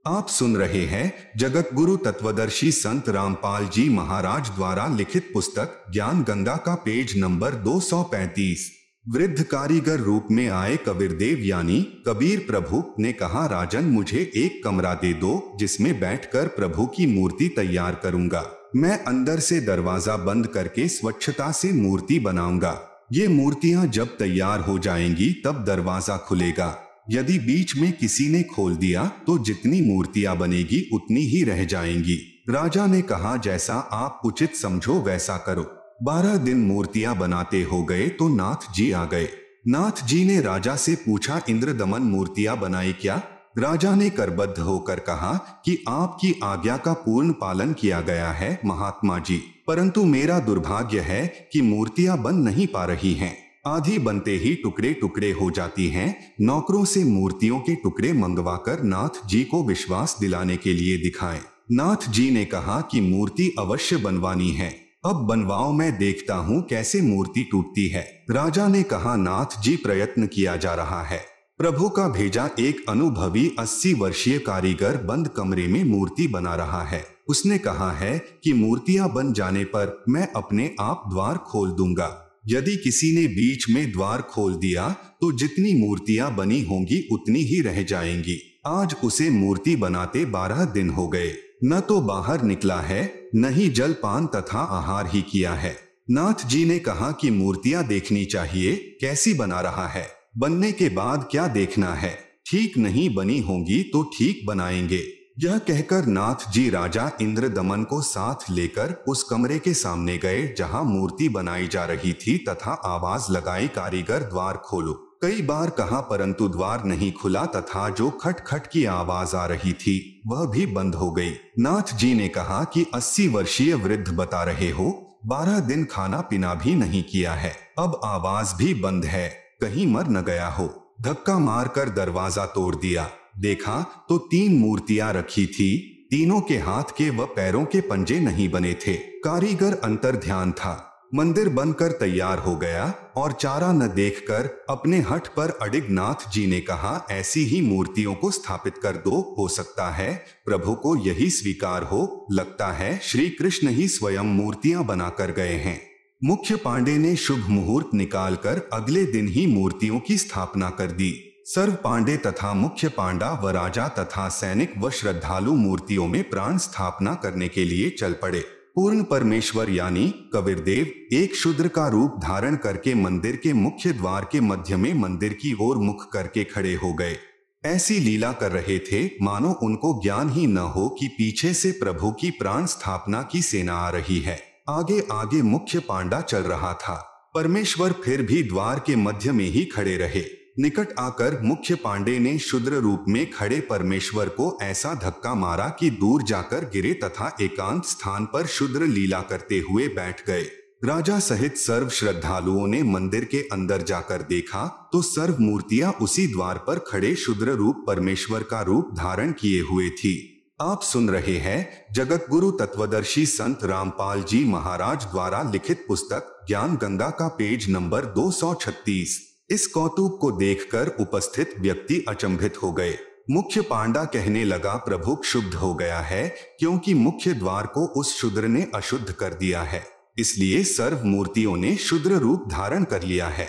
आप सुन रहे हैं जगत गुरु तत्वदर्शी संत रामपाल जी महाराज द्वारा लिखित पुस्तक ज्ञान गंगा का पेज नंबर 235। वृद्ध कारीगर रूप में आए कबीरदेव यानी कबीर प्रभु ने कहा, राजन मुझे एक कमरा दे दो जिसमें बैठकर प्रभु की मूर्ति तैयार करूंगा। मैं अंदर से दरवाजा बंद करके स्वच्छता से मूर्ति बनाऊंगा। ये मूर्तियां जब तैयार हो जाएंगी तब दरवाजा खुलेगा। यदि बीच में किसी ने खोल दिया तो जितनी मूर्तियां बनेगी उतनी ही रह जाएंगी। राजा ने कहा, जैसा आप उचित समझो वैसा करो। 12 दिन मूर्तियां बनाते हो गए तो नाथ जी आ गए। नाथ जी ने राजा से पूछा, इंद्रदमन मूर्तियां बनाई क्या? राजा ने करबद्ध होकर कहा कि आपकी आज्ञा का पूर्ण पालन किया गया है महात्मा जी, परंतु मेरा दुर्भाग्य है कि मूर्तियां बन नहीं पा रही हैं। आधी बनते ही टुकड़े टुकड़े हो जाती हैं। नौकरों से मूर्तियों के टुकड़े मंगवाकर नाथ जी को विश्वास दिलाने के लिए दिखाएं। नाथ जी ने कहा कि मूर्ति अवश्य बनवानी है। अब बनवाओ, मैं देखता हूँ कैसे मूर्ति टूटती है। राजा ने कहा, नाथ जी प्रयत्न किया जा रहा है। प्रभु का भेजा एक अनुभवी 80 वर्षीय कारीगर बंद कमरे में मूर्ति बना रहा है। उसने कहा है कि मूर्तियां बन जाने पर मैं अपने आप द्वार खोल दूंगा। यदि किसी ने बीच में द्वार खोल दिया तो जितनी मूर्तियां बनी होंगी उतनी ही रह जाएंगी। आज उसे मूर्ति बनाते 12 दिन हो गए। न तो बाहर निकला है न ही जलपान तथा आहार ही किया है। नाथ जी ने कहा कि मूर्तियां देखनी चाहिए, कैसी बना रहा है। बनने के बाद क्या देखना है, ठीक नहीं बनी होंगी तो ठीक बनाएंगे। यह कहकर नाथ जी राजा इंद्रदमन को साथ लेकर उस कमरे के सामने गए जहां मूर्ति बनाई जा रही थी तथा आवाज लगाई, कारीगर द्वार खोलो। कई बार कहा परंतु द्वार नहीं खुला तथा जो खटखट की आवाज आ रही थी वह भी बंद हो गई। नाथ जी ने कहा कि 80 वर्षीय वृद्ध बता रहे हो, 12 दिन खाना पीना भी नहीं किया है, अब आवाज भी बंद है, कहीं मर न गया हो। धक्का मारकर दरवाजा तोड़ दिया। देखा तो 3 मूर्तियां रखी थी। तीनों के हाथ के व पैरों के पंजे नहीं बने थे। कारीगर अंतर ध्यान था। मंदिर बनकर तैयार हो गया और चारा न देखकर अपने हठ पर अडिग नाथ जी ने कहा, ऐसी ही मूर्तियों को स्थापित कर दो। हो सकता है प्रभु को यही स्वीकार हो। लगता है श्री कृष्ण ही स्वयं मूर्तियां बनाकर गए हैं। मुख्य पांडे ने शुभ मुहूर्त निकालकर अगले दिन ही मूर्तियों की स्थापना कर दी। सर्व पांडे तथा मुख्य पांडा व राजा तथा सैनिक व श्रद्धालु मूर्तियों में प्राण स्थापना करने के लिए चल पड़े। पूर्ण परमेश्वर यानी कबीरदेव एक शूद्र का रूप धारण करके मंदिर के मुख्य द्वार के मध्य में मंदिर की ओर मुख करके खड़े हो गए। ऐसी लीला कर रहे थे मानो उनको ज्ञान ही न हो कि पीछे से प्रभु की प्राण स्थापना की सेना आ रही है। आगे आगे मुख्य पांडा चल रहा था। परमेश्वर फिर भी द्वार के मध्य में ही खड़े रहे। निकट आकर मुख्य पांडे ने शूद्र रूप में खड़े परमेश्वर को ऐसा धक्का मारा कि दूर जाकर गिरे तथा एकांत स्थान पर शूद्र लीला करते हुए बैठ गए। राजा सहित सर्व श्रद्धालुओं ने मंदिर के अंदर जाकर देखा तो सर्व मूर्तियां उसी द्वार पर खड़े शूद्र रूप परमेश्वर का रूप धारण किए हुए थी। आप सुन रहे हैं जगत गुरु तत्वदर्शी संत रामपाल जी महाराज द्वारा लिखित पुस्तक ज्ञान गंगा का पेज नंबर 236। इस कौतुक को देखकर उपस्थित व्यक्ति अचंभित हो गए। मुख्य पांडा कहने लगा, प्रभु क्षुब्ध हो गया है क्योंकि मुख्य द्वार को उस शूद्र ने अशुद्ध कर दिया है, इसलिए सर्व मूर्तियों ने शूद्र रूप धारण कर लिया है।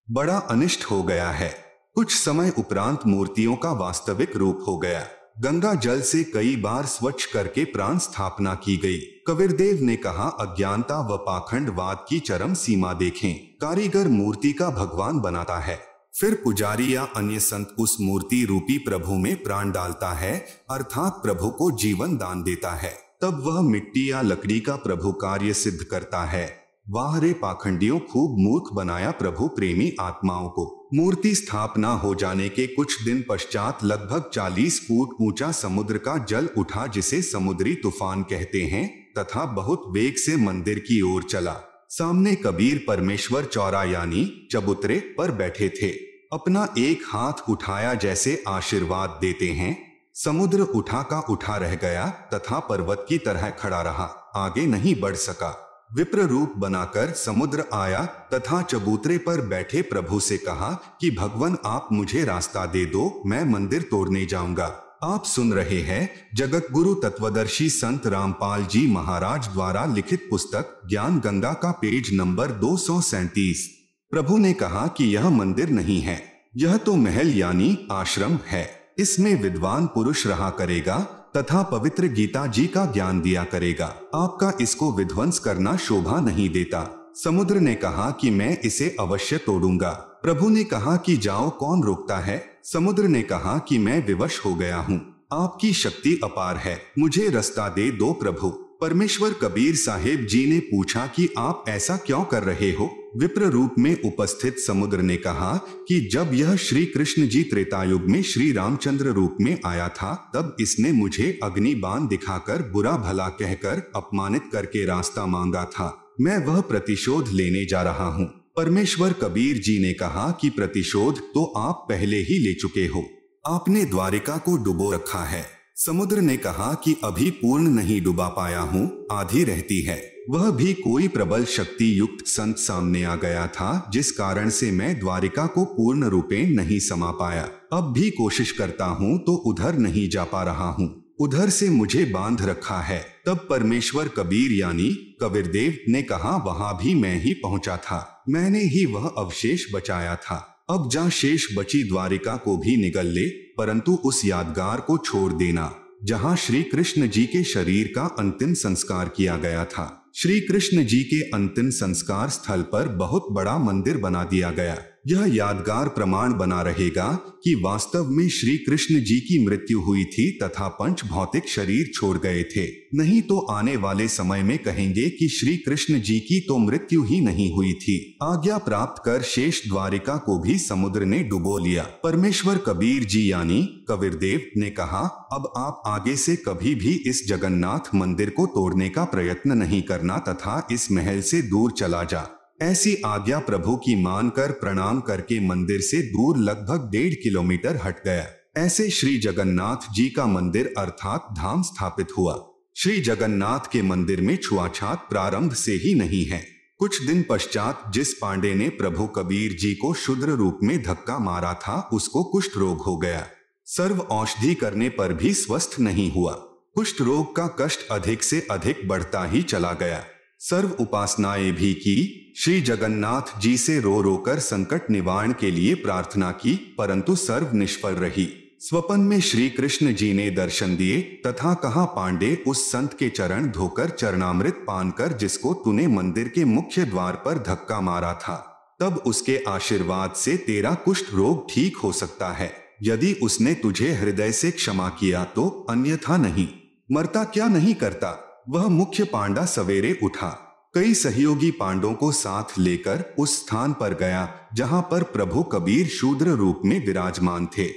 बड़ा अनिष्ट हो गया है। कुछ समय उपरांत मूर्तियों का वास्तविक रूप हो गया। गंगा जल से कई बार स्वच्छ करके प्राण स्थापना की गई। कबीरदेव ने कहा, अज्ञानता व पाखंडवाद की चरम सीमा देखें। कारीगर मूर्ति का भगवान बनाता है, फिर पुजारी या अन्य संत उस मूर्ति रूपी प्रभु में प्राण डालता है, अर्थात प्रभु को जीवन दान देता है। तब वह मिट्टी या लकड़ी का प्रभु कार्य सिद्ध करता है। वाह रे पाखंडियों, खूब मूर्ख बनाया प्रभु प्रेमी आत्माओं को। मूर्ति स्थापना हो जाने के कुछ दिन पश्चात लगभग 40 फुट ऊंचा समुद्र का जल उठा, जिसे समुद्री तूफान कहते हैं, तथा बहुत वेग से मंदिर की ओर चला। सामने कबीर परमेश्वर चौरा यानी चबूतरे पर बैठे थे। अपना एक हाथ उठाया जैसे आशीर्वाद देते हैं। समुद्र उठा का उठा रह गया तथा पर्वत की तरह खड़ा रहा, आगे नहीं बढ़ सका। विप्र रूप बनाकर समुद्र आया तथा चबूतरे पर बैठे प्रभु से कहा कि भगवान, आप मुझे रास्ता दे दो, मैं मंदिर तोड़ने जाऊंगा। आप सुन रहे हैं जगत गुरु तत्वदर्शी संत रामपाल जी महाराज द्वारा लिखित पुस्तक ज्ञान गंगा का पेज नंबर 237। प्रभु ने कहा कि यह मंदिर नहीं है, यह तो महल यानी आश्रम है। इसमें विद्वान पुरुष रहा करेगा तथा पवित्र गीता जी का ज्ञान दिया करेगा। आपका इसको विध्वंस करना शोभा नहीं देता। समुद्र ने कहा कि मैं इसे अवश्य तोड़ूंगा। प्रभु ने कहा कि जाओ, कौन रोकता है। समुद्र ने कहा कि मैं विवश हो गया हूँ, आपकी शक्ति अपार है, मुझे रास्ता दे दो प्रभु। परमेश्वर कबीर साहेब जी ने पूछा कि आप ऐसा क्यों कर रहे हो। विप्र रूप में उपस्थित समुद्र ने कहा कि जब यह श्री कृष्ण जी त्रेतायुग में श्री रामचंद्र रूप में आया था, तब इसने मुझे अग्नि बाण दिखाकर बुरा भला कहकर अपमानित करके रास्ता मांगा था। मैं वह प्रतिशोध लेने जा रहा हूँ। परमेश्वर कबीर जी ने कहा कि प्रतिशोध तो आप पहले ही ले चुके हो, आपने द्वारिका को डुबो रखा है। समुद्र ने कहा कि अभी पूर्ण नहीं डुबा पाया हूँ, आधी रहती है। वह भी कोई प्रबल शक्ति युक्त संत सामने आ गया था, जिस कारण से मैं द्वारिका को पूर्ण रूपे नहीं समा पाया। अब भी कोशिश करता हूँ तो उधर नहीं जा पा रहा हूँ, उधर से मुझे बांध रखा है। तब परमेश्वर कबीर यानी कबीरदेव ने कहा, वहां भी मैं ही पहुंचा था, मैंने ही वह अवशेष बचाया था। अब जा शेष बची द्वारिका को भी निगल ले, परंतु उस यादगार को छोड़ देना जहां श्री कृष्ण जी के शरीर का अंतिम संस्कार किया गया था। श्री कृष्ण जी के अंतिम संस्कार स्थल पर बहुत बड़ा मंदिर बना दिया गया। यह यादगार प्रमाण बना रहेगा कि वास्तव में श्री कृष्ण जी की मृत्यु हुई थी तथा पंच भौतिक शरीर छोड़ गए थे। नहीं तो आने वाले समय में कहेंगे कि श्री कृष्ण जी की तो मृत्यु ही नहीं हुई थी। आज्ञा प्राप्त कर शेष द्वारिका को भी समुद्र ने डुबो लिया। परमेश्वर कबीर जी यानी कबीरदेव ने कहा, अब आप आगे से कभी भी इस जगन्नाथ मंदिर को तोड़ने का प्रयत्न नहीं करना तथा इस महल से दूर चला जा। ऐसी आज्ञा प्रभु की मानकर प्रणाम करके मंदिर से दूर लगभग 1.5 किलोमीटर हट गया। ऐसे श्री जगन्नाथ जी का मंदिर अर्थात धाम स्थापित हुआ। श्री जगन्नाथ के मंदिर में छुआछात प्रारंभ से ही नहीं है। कुछ दिन पश्चात जिस पांडे ने प्रभु कबीर जी को शूद्र रूप में धक्का मारा था, उसको कुष्ठ रोग हो गया। सर्व औषधि करने पर भी स्वस्थ नहीं हुआ। कुष्ठ रोग का कष्ट अधिक से अधिक बढ़ता ही चला गया। सर्व उपासनाएं भी की, श्री जगन्नाथ जी से रो रो कर संकट निवारण के लिए प्रार्थना की, परंतु सर्व निष्फल रही। स्वप्न में श्री कृष्ण जी ने दर्शन दिए तथा कहा, पांडे, उस संत के चरण धोकर चरणामृत पान कर जिसको तूने मंदिर के मुख्य द्वार पर धक्का मारा था, तब उसके आशीर्वाद से तेरा कुष्ठ रोग ठीक हो सकता है, यदि उसने तुझे हृदय से क्षमा किया तो, अन्यथा नहीं। मरता क्या नहीं करता। वह मुख्य पांडा सवेरे उठा, कई सहयोगी पांडों को साथ लेकर उस स्थान पर गया जहां पर प्रभु कबीर शूद्र रूप में विराजमान थे।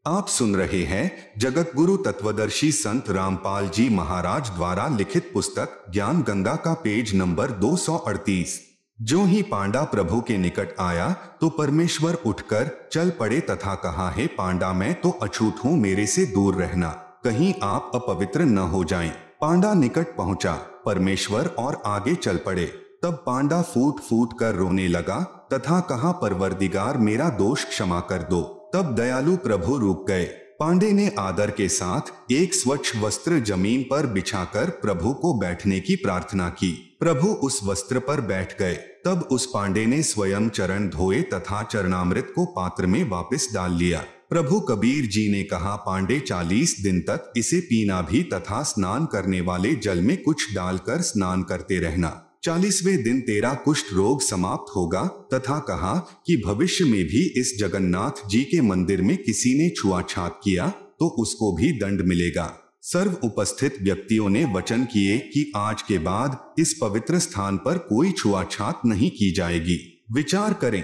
आप सुन रहे हैं जगत गुरु तत्वदर्शी संत रामपाल जी महाराज द्वारा लिखित पुस्तक ज्ञान गंगा का पेज नंबर 238। जो ही पांडा प्रभु के निकट आया तो परमेश्वर उठकर चल पड़े तथा कहा, हे पांडा, मैं तो अछूत हूँ, मेरे से दूर रहना, कहीं आप अपवित्र न हो जाएं। पांडा निकट पहुंचा परमेश्वर और आगे चल पड़े। तब पांडा फूट फूट कर रोने लगा तथा कहा, परवरदिगार, मेरा दोष क्षमा कर दो। तब दयालु प्रभु रुक गए। पांडे ने आदर के साथ एक स्वच्छ वस्त्र जमीन पर बिछाकर प्रभु को बैठने की प्रार्थना की। प्रभु उस वस्त्र पर बैठ गए। तब उस पांडे ने स्वयं चरण धोए तथा चरणामृत को पात्र में वापस डाल लिया। प्रभु कबीर जी ने कहा, पांडे 40 दिन तक इसे पीना भी तथा स्नान करने वाले जल में कुछ डालकर स्नान करते रहना। 40वें दिन तेरा कुष्ठ रोग समाप्त होगा। तथा कहा कि भविष्य में भी इस जगन्नाथ जी के मंदिर में किसी ने छुआछात किया तो उसको भी दंड मिलेगा। सर्व उपस्थित व्यक्तियों ने वचन किए कि आज के बाद इस पवित्र स्थान पर कोई छुआछात नहीं की जाएगी। विचार करें,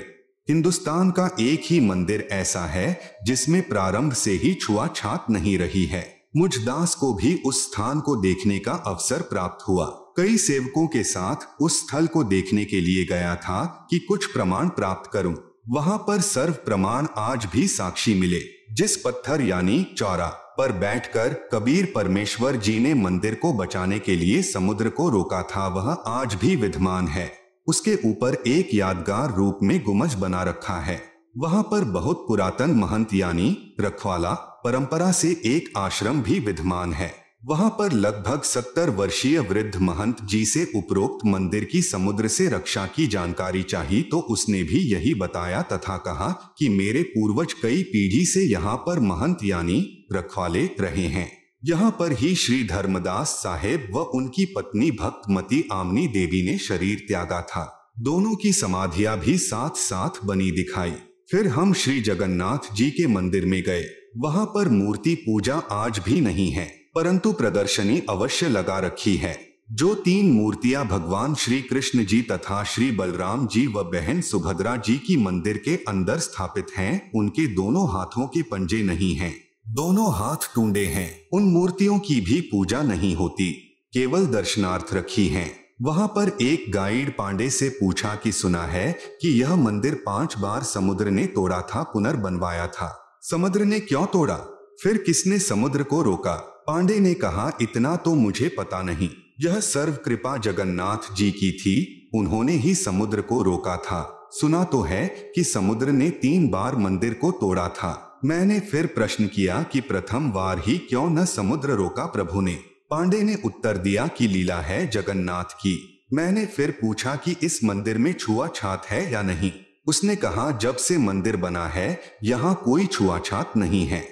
हिंदुस्तान का एक ही मंदिर ऐसा है जिसमें प्रारंभ से ही छुआछात नहीं रही है। मुझ दास को भी उस स्थान को देखने का अवसर प्राप्त हुआ। कई सेवकों के साथ उस स्थल को देखने के लिए गया था कि कुछ प्रमाण प्राप्त करूं। वहां पर सर्व प्रमाण आज भी साक्षी मिले। जिस पत्थर यानी चौरा पर बैठकर कबीर परमेश्वर जी ने मंदिर को बचाने के लिए समुद्र को रोका था, वह आज भी विद्यमान है। उसके ऊपर एक यादगार रूप में गुंबज बना रखा है। वहां पर बहुत पुरातन महंत यानी रखवाला परंपरा से एक आश्रम भी विद्यमान है। वहां पर लगभग 70 वर्षीय वृद्ध महंत जी से उपरोक्त मंदिर की समुद्र से रक्षा की जानकारी चाहिए तो उसने भी यही बताया तथा कहा कि मेरे पूर्वज कई पीढ़ी से यहाँ पर महंत यानी रखवाले रहे हैं। यहाँ पर ही श्री धर्मदास साहेब व उनकी पत्नी भक्तमती आमनी देवी ने शरीर त्यागा था। दोनों की समाधियां भी साथ साथ बनी दिखाई। फिर हम श्री जगन्नाथ जी के मंदिर में गए। वहां पर मूर्ति पूजा आज भी नहीं है, परंतु प्रदर्शनी अवश्य लगा रखी है। जो 3 मूर्तियां भगवान श्री कृष्ण जी तथा श्री बलराम जी व बहन सुभद्रा जी की मंदिर के अंदर स्थापित हैं, उनके दोनों हाथों के पंजे नहीं हैं, दोनों हाथ टूंडे हैं। उन मूर्तियों की भी पूजा नहीं होती, केवल दर्शनार्थ रखी हैं। वहां पर एक गाइड पांडे से पूछा कि सुना है कि यह मंदिर 5 बार समुद्र ने तोड़ा था, पुनर्बनवाया था। समुद्र ने क्यों तोड़ा? फिर किसने समुद्र को रोका? पांडे ने कहा, इतना तो मुझे पता नहीं। यह सर्व कृपा जगन्नाथ जी की थी, उन्होंने ही समुद्र को रोका था। सुना तो है कि समुद्र ने 3 बार मंदिर को तोड़ा था। मैंने फिर प्रश्न किया कि प्रथम बार ही क्यों न समुद्र रोका प्रभु ने? पांडे ने उत्तर दिया कि लीला है जगन्नाथ की। मैंने फिर पूछा कि इस मंदिर में छुआछात है या नहीं? उसने कहा, जब से मंदिर बना है यहाँ कोई छुआछात नहीं है।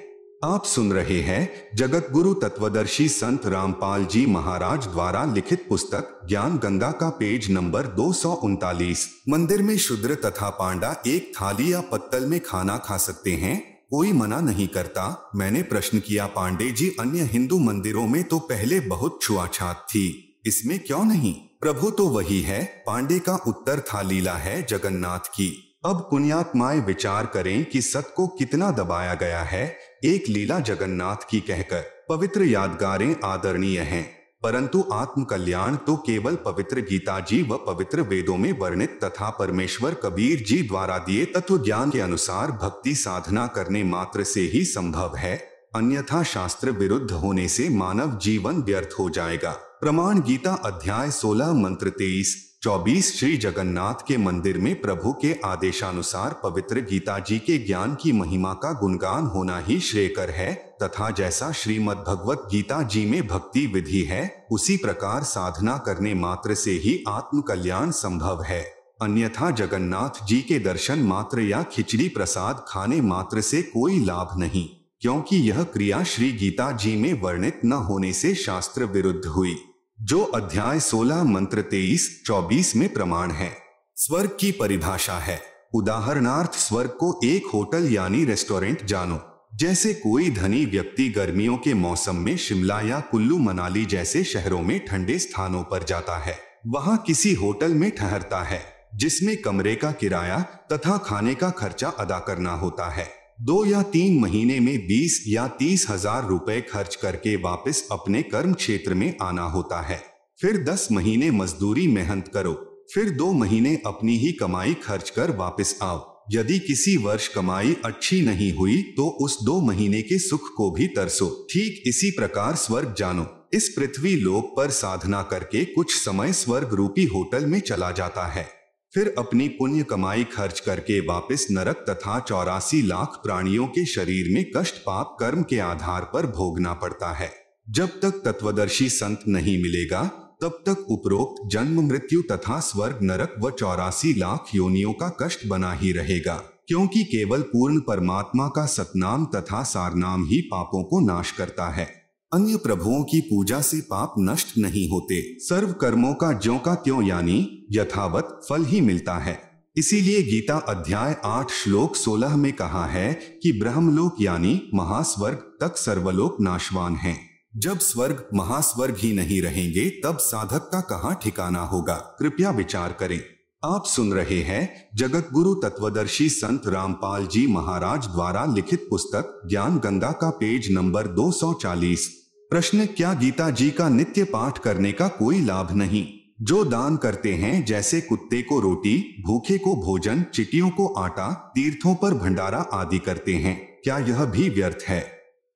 आप सुन रहे हैं जगत गुरु तत्वदर्शी संत रामपाल जी महाराज द्वारा लिखित पुस्तक ज्ञान गंगा का पेज नंबर 239। मंदिर में शूद्र तथा पांडा एक थाली या पत्तल में खाना खा सकते हैं, कोई मना नहीं करता। मैंने प्रश्न किया, पांडे जी अन्य हिंदू मंदिरों में तो पहले बहुत छुआछात थी, इसमें क्यों नहीं? प्रभु तो वही है। पांडे का उत्तर था, लीला है जगन्नाथ की। अब पुण्यात्माएं विचार करें कि सत को कितना दबाया गया है। एक लीला जगन्नाथ की कहकर पवित्र यादगारें आदरणीय हैं, परंतु आत्म कल्याण तो केवल पवित्र गीता जी व पवित्र वेदों में वर्णित तथा परमेश्वर कबीर जी द्वारा दिए तत्व ज्ञान के अनुसार भक्ति साधना करने मात्र से ही संभव है, अन्यथा शास्त्र विरुद्ध होने से मानव जीवन व्यर्थ हो जाएगा। प्रमाण गीता अध्याय 16 मंत्र 23-24। श्री जगन्नाथ के मंदिर में प्रभु के आदेशानुसार पवित्र गीता जी के ज्ञान की महिमा का गुणगान होना ही श्रेयकर है, तथा जैसा श्रीमद् भगवत गीता जी में भक्ति विधि है, उसी प्रकार साधना करने मात्र से ही आत्म कल्याण संभव है, अन्यथा जगन्नाथ जी के दर्शन मात्र या खिचड़ी प्रसाद खाने मात्र से कोई लाभ नहीं, क्योंकि यह क्रिया श्री गीता जी में वर्णित न होने से शास्त्र विरुद्ध हुई, जो अध्याय 16 मंत्र 23-24 में प्रमाण है। स्वर्ग की परिभाषा है। उदाहरणार्थ स्वर्ग को एक होटल यानी रेस्टोरेंट जानो। जैसे कोई धनी व्यक्ति गर्मियों के मौसम में शिमला या कुल्लू मनाली जैसे शहरों में ठंडे स्थानों पर जाता है, वहां किसी होटल में ठहरता है, जिसमें कमरे का किराया तथा खाने का खर्चा अदा करना होता है। 2 या 3 महीने में 20 या 30 हजार रुपए खर्च करके वापस अपने कर्म क्षेत्र में आना होता है। फिर 10 महीने मजदूरी मेहनत करो, फिर 2 महीने अपनी ही कमाई खर्च कर वापस आओ। यदि किसी वर्ष कमाई अच्छी नहीं हुई तो उस 2 महीने के सुख को भी तरसो। ठीक इसी प्रकार स्वर्ग जानो। इस पृथ्वी लोक पर साधना करके कुछ समय स्वर्ग रूपी होटल में चला जाता है, फिर अपनी पुण्य कमाई खर्च करके वापस नरक तथा 84 लाख प्राणियों के शरीर में कष्ट पाप कर्म के आधार पर भोगना पड़ता है। जब तक तत्वदर्शी संत नहीं मिलेगा तब तक उपरोक्त जन्म मृत्यु तथा स्वर्ग नरक व 84 लाख योनियों का कष्ट बना ही रहेगा, क्योंकि केवल पूर्ण परमात्मा का सतनाम तथा सारनाम ही पापों को नाश करता है। अन्य प्रभुओं की पूजा से पाप नष्ट नहीं होते। सर्व कर्मों का ज्यों का त्यों यानी यथावत फल ही मिलता है। इसीलिए गीता अध्याय 8 श्लोक 16 में कहा है कि ब्रह्मलोक यानी महास्वर्ग तक सर्वलोक नाशवान हैं। जब स्वर्ग महास्वर्ग ही नहीं रहेंगे तब साधक का कहाँ ठिकाना होगा? कृपया विचार करें। आप सुन रहे हैं जगत गुरु तत्वदर्शी संत रामपाल जी महाराज द्वारा लिखित पुस्तक ज्ञान गंगा का पेज नंबर 240। प्रश्न: क्या गीता जी का नित्य पाठ करने का कोई लाभ नहीं? जो दान करते हैं, जैसे कुत्ते को रोटी, भूखे को भोजन, चिटियों को आटा, तीर्थों पर भंडारा आदि करते हैं, क्या यह भी व्यर्थ है?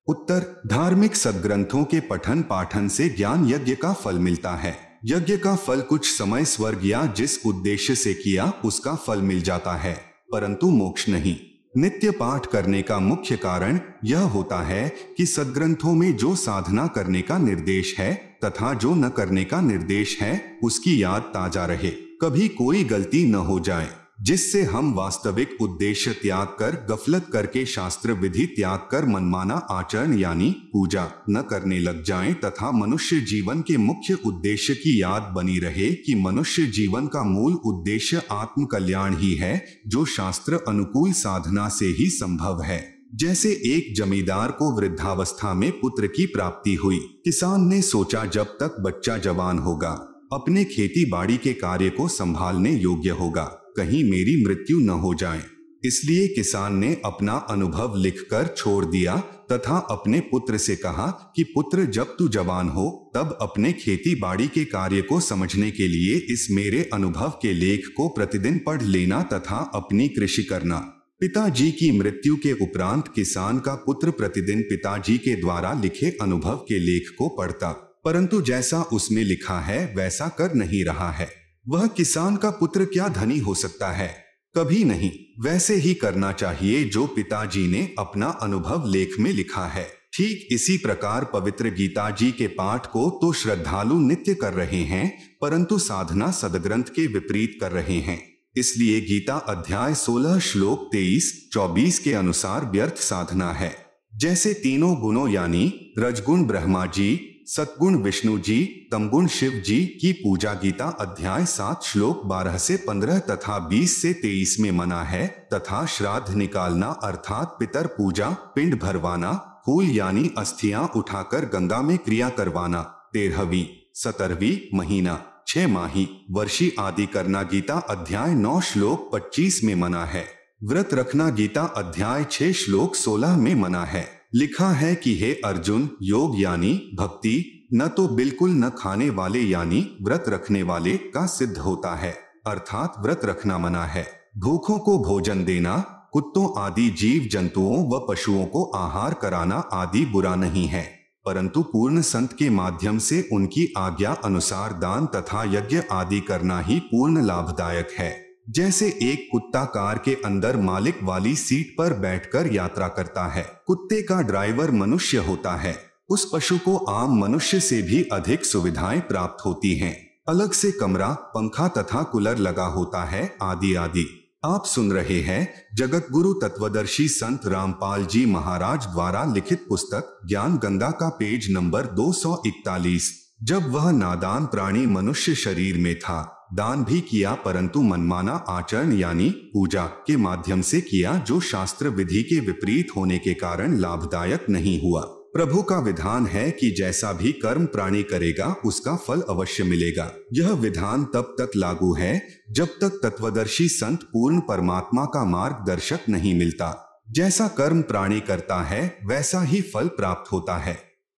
उत्तर: धार्मिक सद्ग्रंथों के पठन पाठन से ज्ञान यज्ञ का फल मिलता है। यज्ञ का फल कुछ समय स्वर्ग या जिस उद्देश्य से किया उसका फल मिल जाता है, परंतु मोक्ष नहीं। नित्य पाठ करने का मुख्य कारण यह होता है कि सद्ग्रंथों में जो साधना करने का निर्देश है तथा जो न करने का निर्देश है उसकी याद ताजा रहे, कभी कोई गलती न हो जाए, जिससे हम वास्तविक उद्देश्य त्याग कर गफलत करके शास्त्र विधि त्याग कर मनमाना आचरण यानी पूजा न करने लग जाएं तथा मनुष्य जीवन के मुख्य उद्देश्य की याद बनी रहे कि मनुष्य जीवन का मूल उद्देश्य आत्म कल्याण ही है, जो शास्त्र अनुकूल साधना से ही संभव है। जैसे एक जमींदार को वृद्धावस्था में पुत्र की प्राप्ति हुई। किसान ने सोचा जब तक बच्चा जवान होगा, अपने खेती बाड़ी के कार्य को संभालने योग्य होगा, कहीं मेरी मृत्यु न हो जाए। इसलिए किसान ने अपना अनुभव लिखकर छोड़ दिया तथा अपने पुत्र से कहा कि पुत्र, जब तू जवान हो तब अपने खेती बाड़ी के कार्य को समझने के लिए इस मेरे अनुभव के लेख को प्रतिदिन पढ़ लेना तथा अपनी कृषि करना। पिताजी की मृत्यु के उपरांत किसान का पुत्र प्रतिदिन पिताजी के द्वारा लिखे अनुभव के लेख को पढ़ता, परंतु जैसा उसमें लिखा है वैसा कर नहीं रहा है। वह किसान का पुत्र क्या धनी हो सकता है? कभी नहीं। वैसे ही करना चाहिए जो पिताजी ने अपना अनुभव लेख में लिखा है। ठीक इसी प्रकार पवित्र गीता जी के पाठ को तो श्रद्धालु नित्य कर रहे हैं, परंतु साधना सदग्रंथ के विपरीत कर रहे हैं। इसलिए गीता अध्याय 16 श्लोक 23-24 के अनुसार व्यर्थ साधना है। जैसे तीनों गुणों यानी रजगुण ब्रह्मा जी, सतगुण विष्णु जी, तमगुण शिव जी की पूजा गीता अध्याय 7 श्लोक 12 से 15 तथा 20 से 23 में मना है, तथा श्राद्ध निकालना अर्थात पितर पूजा, पिंड भरवाना, फूल यानी अस्थियां उठाकर गंगा में क्रिया करवाना, 13वीं 17वीं महीना, 6 माही, वर्षी आदि करना गीता अध्याय 9 श्लोक 25 में मना है। व्रत रखना गीता अध्याय 6 श्लोक 16 में मना है। लिखा है कि हे अर्जुन, योग यानी भक्ति न तो बिल्कुल न खाने वाले यानी व्रत रखने वाले का सिद्ध होता है, अर्थात व्रत रखना मना है। भूखों को भोजन देना, कुत्तों आदि जीव जंतुओं व पशुओं को आहार कराना आदि बुरा नहीं है, परंतु पूर्ण संत के माध्यम से उनकी आज्ञा अनुसार दान तथा यज्ञ आदि करना ही पूर्ण लाभदायक है। जैसे एक कुत्ता कार के अंदर मालिक वाली सीट पर बैठकर यात्रा करता है। कुत्ते का ड्राइवर मनुष्य होता है। उस पशु को आम मनुष्य से भी अधिक सुविधाएं प्राप्त होती हैं। अलग से कमरा, पंखा तथा कूलर लगा होता है, आदि आदि। आप सुन रहे हैं जगत गुरु तत्वदर्शी संत रामपाल जी महाराज द्वारा लिखित पुस्तक ज्ञान गंगा का पेज नंबर 241। जब वह नादान प्राणी मनुष्य शरीर में था, दान भी किया, परंतु मनमाना आचरण यानी पूजा के माध्यम से किया, जो शास्त्र विधि के विपरीत होने के कारण लाभदायक नहीं हुआ। प्रभु का विधान है कि जैसा भी कर्म प्राणी करेगा उसका फल अवश्य मिलेगा। यह विधान तब तक लागू है जब तक तत्वदर्शी संत पूर्ण परमात्मा का मार्गदर्शक नहीं मिलता। जैसा कर्म प्राणी करता है वैसा ही फल प्राप्त होता है।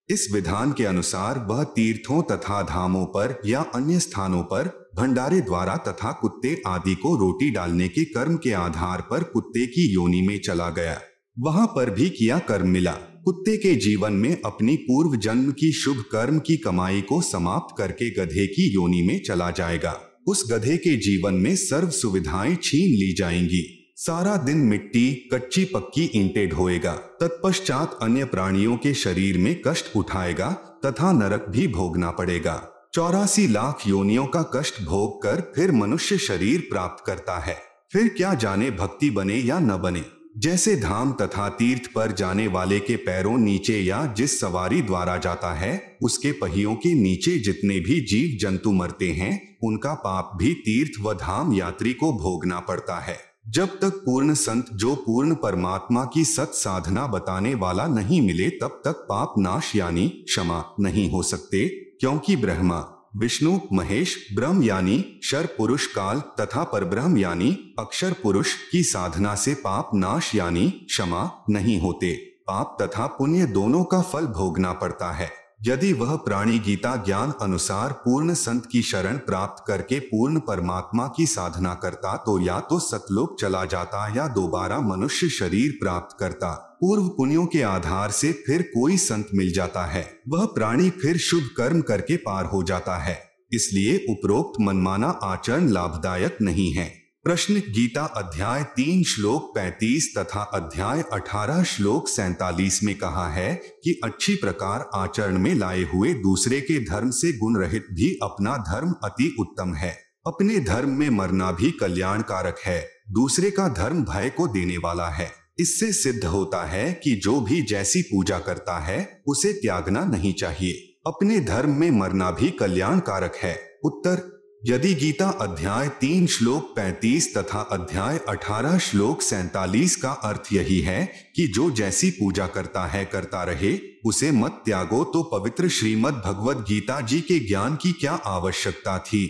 इस विधान के अनुसार वह तीर्थों तथा धामों पर या अन्य स्थानों पर भंडारे द्वारा तथा कुत्ते आदि को रोटी डालने के कर्म के आधार पर कुत्ते की योनि में चला गया। वहां पर भी किया कर्म मिला। कुत्ते के जीवन में अपनी पूर्व जन्म की शुभ कर्म की कमाई को समाप्त करके गधे की योनि में चला जाएगा। उस गधे के जीवन में सर्व सुविधाएं छीन ली जाएंगी। सारा दिन मिट्टी, कच्ची पक्की ईंटें ढोएगा, तत्पश्चात अन्य प्राणियों के शरीर में कष्ट उठाएगा तथा नरक भी भोगना पड़ेगा। 84 लाख योनियों का कष्ट भोग कर फिर मनुष्य शरीर प्राप्त करता है। फिर क्या जाने भक्ति बने या न बने। जैसे धाम तथा तीर्थ पर जाने वाले के पैरों नीचे या जिस सवारी द्वारा जाता है उसके पहियों के नीचे जितने भी जीव जंतु मरते हैं उनका पाप भी तीर्थ व धाम यात्री को भोगना पड़ता है। जब तक पूर्ण संत जो पूर्ण परमात्मा की सत साधना बताने वाला नहीं मिले तब तक पाप नाश यानी क्षमा नहीं हो सकते, क्योंकि ब्रह्मा, विष्णु, महेश, ब्रह्म यानी क्षर पुरुष काल तथा परब्रह्म यानी अक्षर पुरुष की साधना से पाप नाश यानी क्षमा नहीं होते। पाप तथा पुण्य दोनों का फल भोगना पड़ता है। यदि वह प्राणी गीता ज्ञान अनुसार पूर्ण संत की शरण प्राप्त करके पूर्ण परमात्मा की साधना करता तो या तो सतलोक चला जाता या दोबारा मनुष्य शरीर प्राप्त करता। पूर्व पुण्यों के आधार से फिर कोई संत मिल जाता है, वह प्राणी फिर शुभ कर्म करके पार हो जाता है। इसलिए उपरोक्त मनमाना आचरण लाभदायक नहीं है। प्रश्न: गीता अध्याय 3 श्लोक 35 तथा अध्याय 18 श्लोक 47 में कहा है कि अच्छी प्रकार आचरण में लाए हुए दूसरे के धर्म से गुण रहित भी अपना धर्म अति उत्तम है। अपने धर्म में मरना भी कल्याणकारक है। दूसरे का धर्म भय को देने वाला है। इससे सिद्ध होता है कि जो भी जैसी पूजा करता है उसे त्यागना नहीं चाहिए। अपने धर्म में मरना भी कल्याणकारक है। उत्तर: यदि गीता अध्याय 3 श्लोक 35 तथा अध्याय 18 श्लोक 47 का अर्थ यही है कि जो जैसी पूजा करता है करता रहे, उसे मत त्यागो, तो पवित्र श्रीमद् भगवद गीता जी के ज्ञान की क्या आवश्यकता थी।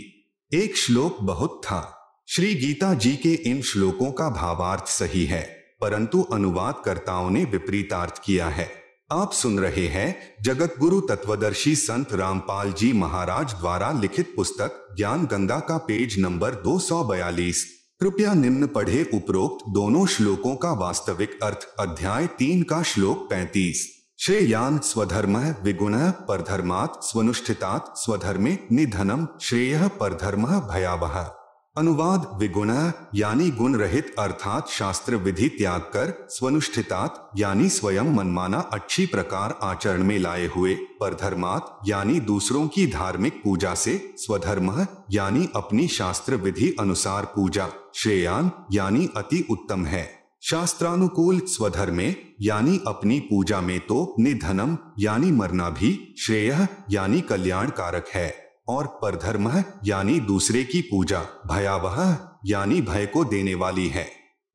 एक श्लोक बहुत था। श्री गीता जी के इन श्लोकों का भावार्थ सही है, परंतु अनुवादकर्ताओं ने विपरीतार्थ किया है। आप सुन रहे हैं जगत गुरु तत्वदर्शी संत रामपाल जी महाराज द्वारा लिखित पुस्तक ज्ञान गंगा का पेज नंबर 242। कृपया निम्न पढ़े उपरोक्त दोनों श्लोकों का वास्तविक अर्थ। अध्याय 3 का श्लोक 35। श्रेयान स्वधर्मः विगुणः परधर्मात् स्वनुष्ठितात् स्वधर्मे निधनम श्रेयः परधर्मः भयावहः। अनुवाद: विगुणः यानी गुण रहित अर्थात शास्त्र विधि त्याग कर, स्वनुष्ठितात यानी स्वयं मनमाना अच्छी प्रकार आचरण में लाए हुए, परधर्मात् यानी दूसरों की धार्मिक पूजा से, स्वधर्मः यानी अपनी शास्त्र विधि अनुसार पूजा, श्रेयान यानी अति उत्तम है, शास्त्रानुकूल, स्वधर्मे यानी अपनी पूजा में तो, निधनम यानी मरना भी, श्रेयः यानी कल्याणकारक है, और परधर्मः यानी दूसरे की पूजा, भयावह यानी भय को देने वाली है।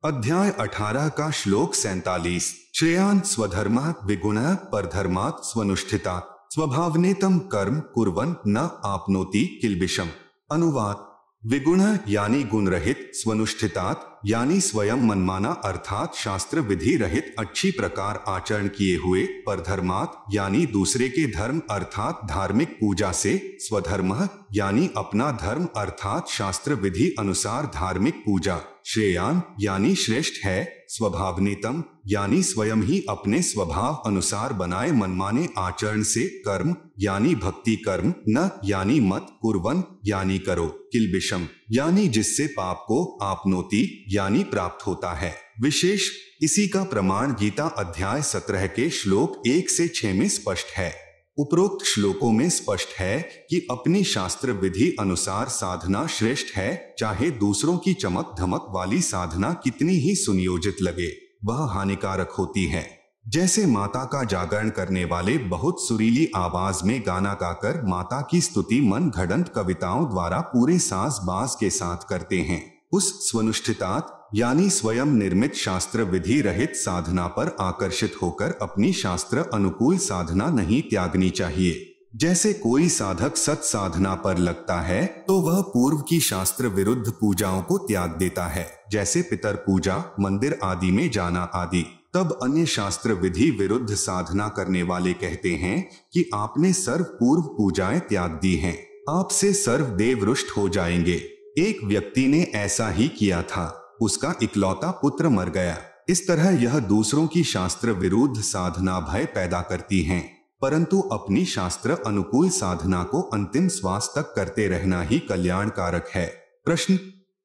अध्याय 18 का श्लोक 47। श्रेयान स्वधर्मः विगुणः परधर्मात् स्वनुष्ठितात् स्वभावनेतम कर्म कुर्वन् न आपनोति किल्बिषम्। अनुवाद: विगुणः यानी गुण रहित, स्वनुष्ठितात् यानी स्वयं मनमाना अर्थात शास्त्र विधि रहित अच्छी प्रकार आचरण किए हुए, परधर्मात् यानी दूसरे के धर्म अर्थात धार्मिक पूजा से, स्वधर्मः यानी अपना धर्म अर्थात शास्त्र विधि अनुसार धार्मिक पूजा, श्रेयान यानी श्रेष्ठ है, स्वभावनीतम यानी स्वयं ही अपने स्वभाव अनुसार बनाए मनमाने आचरण से, कर्म यानी भक्ति कर्म, न यानी मत, कुर्वन यानी करो, किल्बिषम यानी जिससे पाप को, आपनोति यानी प्राप्त होता है। विशेष इसी का प्रमाण गीता अध्याय 17 के श्लोक 1 से 6 में स्पष्ट है। उपरोक्त श्लोकों में स्पष्ट है कि अपनी शास्त्र विधि अनुसार साधना श्रेष्ठ है, चाहे दूसरों की चमक धमक वाली साधना कितनी ही सुनियोजित लगे, वह हानिकारक होती है। जैसे माता का जागरण करने वाले बहुत सुरीली आवाज में गाना गाकर माता की स्तुति मन घड़ंत कविताओं द्वारा पूरे साज बाज के साथ करते हैं, उस स्वनुष्ठितात यानी स्वयं निर्मित शास्त्र विधि रहित साधना पर आकर्षित होकर अपनी शास्त्र अनुकूल साधना नहीं त्यागनी चाहिए। जैसे कोई साधक सत साधना पर लगता है तो वह पूर्व की शास्त्र विरुद्ध पूजाओं को त्याग देता है, जैसे पितर पूजा, मंदिर आदि में जाना आदि। तब अन्य शास्त्र विधि विरुद्ध साधना करने वाले कहते हैं कि आपने सर्व पूर्व पूजाएं त्याग दी हैं, आपसे सर्व देव रुष्ट हो जाएंगे। एक व्यक्ति ने ऐसा ही किया था, उसका इकलौता पुत्र मर गया। इस तरह यह दूसरों की शास्त्र विरुद्ध साधना भय पैदा करती हैं। परंतु अपनी शास्त्र अनुकूल साधना को अंतिम श्वास तक करते रहना ही कल्याणकारक है। प्रश्न,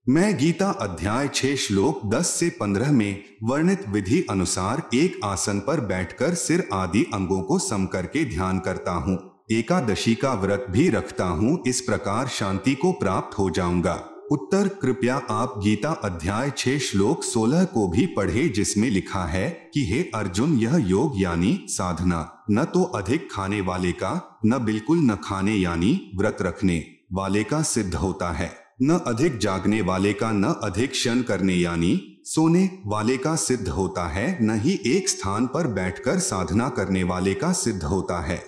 मैं गीता अध्याय 6 श्लोक 10 से 15 में वर्णित विधि अनुसार एक आसन पर बैठकर सिर आदि अंगों को सम करके ध्यान करता हूँ, एकादशी का व्रत भी रखता हूँ, इस प्रकार शांति को प्राप्त हो जाऊंगा। उत्तर, कृपया आप गीता अध्याय 6 श्लोक 16 को भी पढ़े, जिसमें लिखा है कि हे अर्जुन, यह योग यानी साधना न तो अधिक खाने वाले का, न बिल्कुल न खाने यानी व्रत रखने वाले का सिद्ध होता है, न अधिक जागने वाले का, न अधिक शयन करने यानी सोने वाले का सिद्ध होता है, न ही एक स्थान पर बैठकर साधना करने वाले का सिद्ध होता है।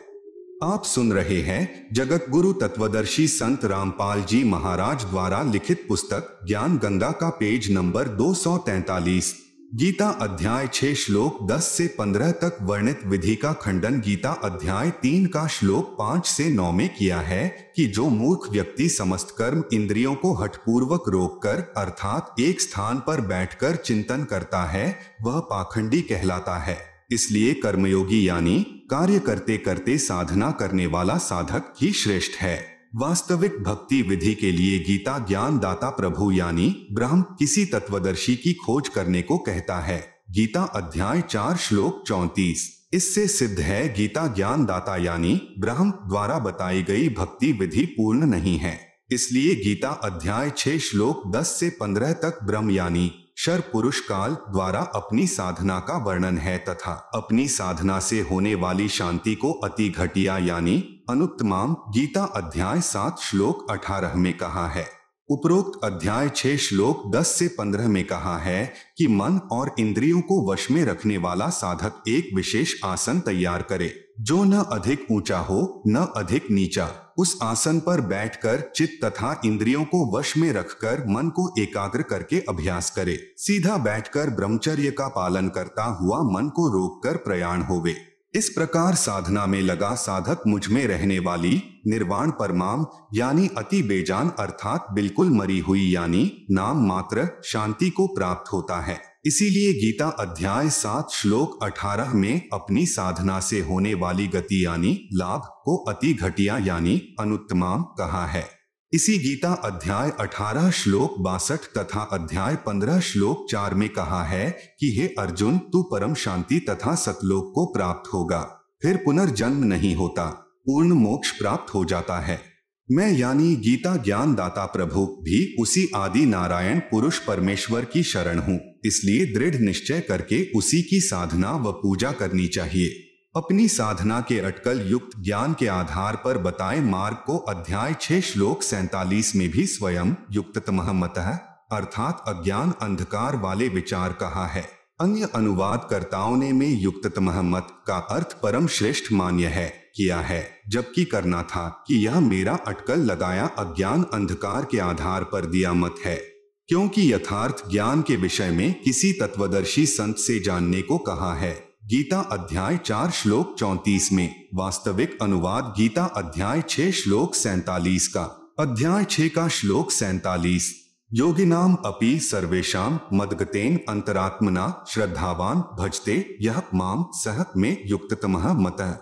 आप सुन रहे हैं जगत गुरु तत्वदर्शी संत रामपाल जी महाराज द्वारा लिखित पुस्तक ज्ञान गंगा का पेज नंबर 243, गीता अध्याय 6 श्लोक 10 से 15 तक वर्णित विधि का खंडन गीता अध्याय 3 का श्लोक 5 से 9 में किया है कि जो मूर्ख व्यक्ति समस्त कर्म इंद्रियों को हठपूर्वक रोककर अर्थात एक स्थान पर बैठकर चिंतन करता है, वह पाखंडी कहलाता है। इसलिए कर्मयोगी यानी कार्य करते करते साधना करने वाला साधक ही श्रेष्ठ है। वास्तविक भक्ति विधि के लिए गीता ज्ञान दाता प्रभु यानी ब्रह्म किसी तत्वदर्शी की खोज करने को कहता है। गीता अध्याय 4 श्लोक 34 इससे सिद्ध है गीता ज्ञान दाता यानी ब्रह्म द्वारा बताई गई भक्ति विधि पूर्ण नहीं है। इसलिए गीता अध्याय 6 श्लोक 10 से 15 तक ब्रह्म यानी शर पुरुष काल द्वारा अपनी साधना का वर्णन है तथा अपनी साधना से होने वाली शांति को अति घटिया यानी अनुत्तमाम गीता अध्याय 7 श्लोक 18 में कहा है। उपरोक्त अध्याय 6 श्लोक 10 से 15 में कहा है कि मन और इंद्रियों को वश में रखने वाला साधक एक विशेष आसन तैयार करे, जो न अधिक ऊंचा हो न अधिक नीचा। उस आसन पर बैठकर चित्त तथा इंद्रियों को वश में रखकर मन को एकाग्र करके अभ्यास करे। सीधा बैठकर ब्रह्मचर्य का पालन करता हुआ मन को रोककर प्रयाण होवे। इस प्रकार साधना में लगा साधक मुझ में रहने वाली निर्वाण परमाम यानी अति बेजान अर्थात बिल्कुल मरी हुई यानी नाम मात्र शांति को प्राप्त होता है। इसीलिए गीता अध्याय 7 श्लोक 18 में अपनी साधना से होने वाली गति यानी लाभ को अति घटिया यानी अनुत्तमाम कहा है। इसी गीता अध्याय 18 श्लोक 62 तथा अध्याय 15 श्लोक 4 में कहा है कि हे अर्जुन, तू परम शांति तथा सतलोक को प्राप्त होगा, फिर पुनर्जन्म नहीं होता, पूर्ण मोक्ष प्राप्त हो जाता है। मैं यानी गीता ज्ञान दाता प्रभु भी उसी आदि नारायण पुरुष परमेश्वर की शरण हूँ, इसलिए दृढ़ निश्चय करके उसी की साधना व पूजा करनी चाहिए। अपनी साधना के अटकल युक्त ज्ञान के आधार पर बताए मार्ग को अध्याय 6 श्लोक 47 में भी स्वयं युक्ततमः मतः अर्थात अज्ञान अंधकार वाले विचार कहा है। अन्य अनुवादकर्ताओं ने में युक्ततमः मत का अर्थ परम श्रेष्ठ मान्य है किया है, जबकि करना था कि यह मेरा अटकल लगाया अज्ञान अंधकार के आधार पर दिया मत है, क्योंकि यथार्थ ज्ञान के विषय में किसी तत्वदर्शी संत से जानने को कहा है। गीता अध्याय 4 श्लोक 34 में वास्तविक अनुवाद गीता अध्याय 6 श्लोक 47 का। अध्याय 6 का श्लोक 47 योगिनाम अपि सर्वेषां मद्गतेन अंतरात्मना श्रद्धावान भजते यह माम सह में युक्ततमः मतः।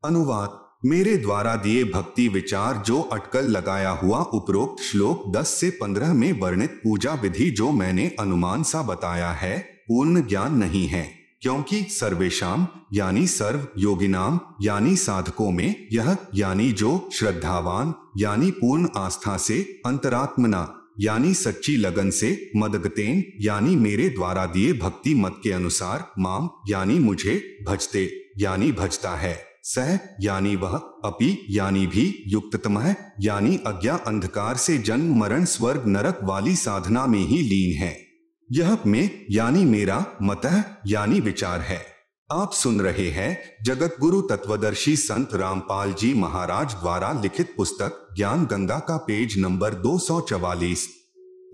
अनुवाद मेरे द्वारा दिए भक्ति विचार जो अटकल लगाया हुआ उपरोक्त श्लोक 10 से 15 में वर्णित पूजा विधि जो मैंने अनुमान सा बताया है, पूर्ण ज्ञान नहीं है, क्योंकि सर्वेशाम यानी सर्व, योगिनाम यानी साधकों में, यह यानी जो, श्रद्धावान यानी पूर्ण आस्था से, अंतरात्मना यानी सच्ची लगन से, मदगतेन यानी मेरे द्वारा दिए भक्ति मत के अनुसार, माम यानी मुझे, भजते यानी भजता है, सह यानी वह, अपि यानी भी, युक्ततमः यानी अज्ञा अंधकार से जन्म मरण स्वर्ग नरक वाली साधना में ही लीन है। यह में यानी मेरा, मतः यानी विचार है। आप सुन रहे हैं जगत गुरु तत्वदर्शी संत रामपाल जी महाराज द्वारा लिखित पुस्तक ज्ञान गंगा का पेज नंबर 244।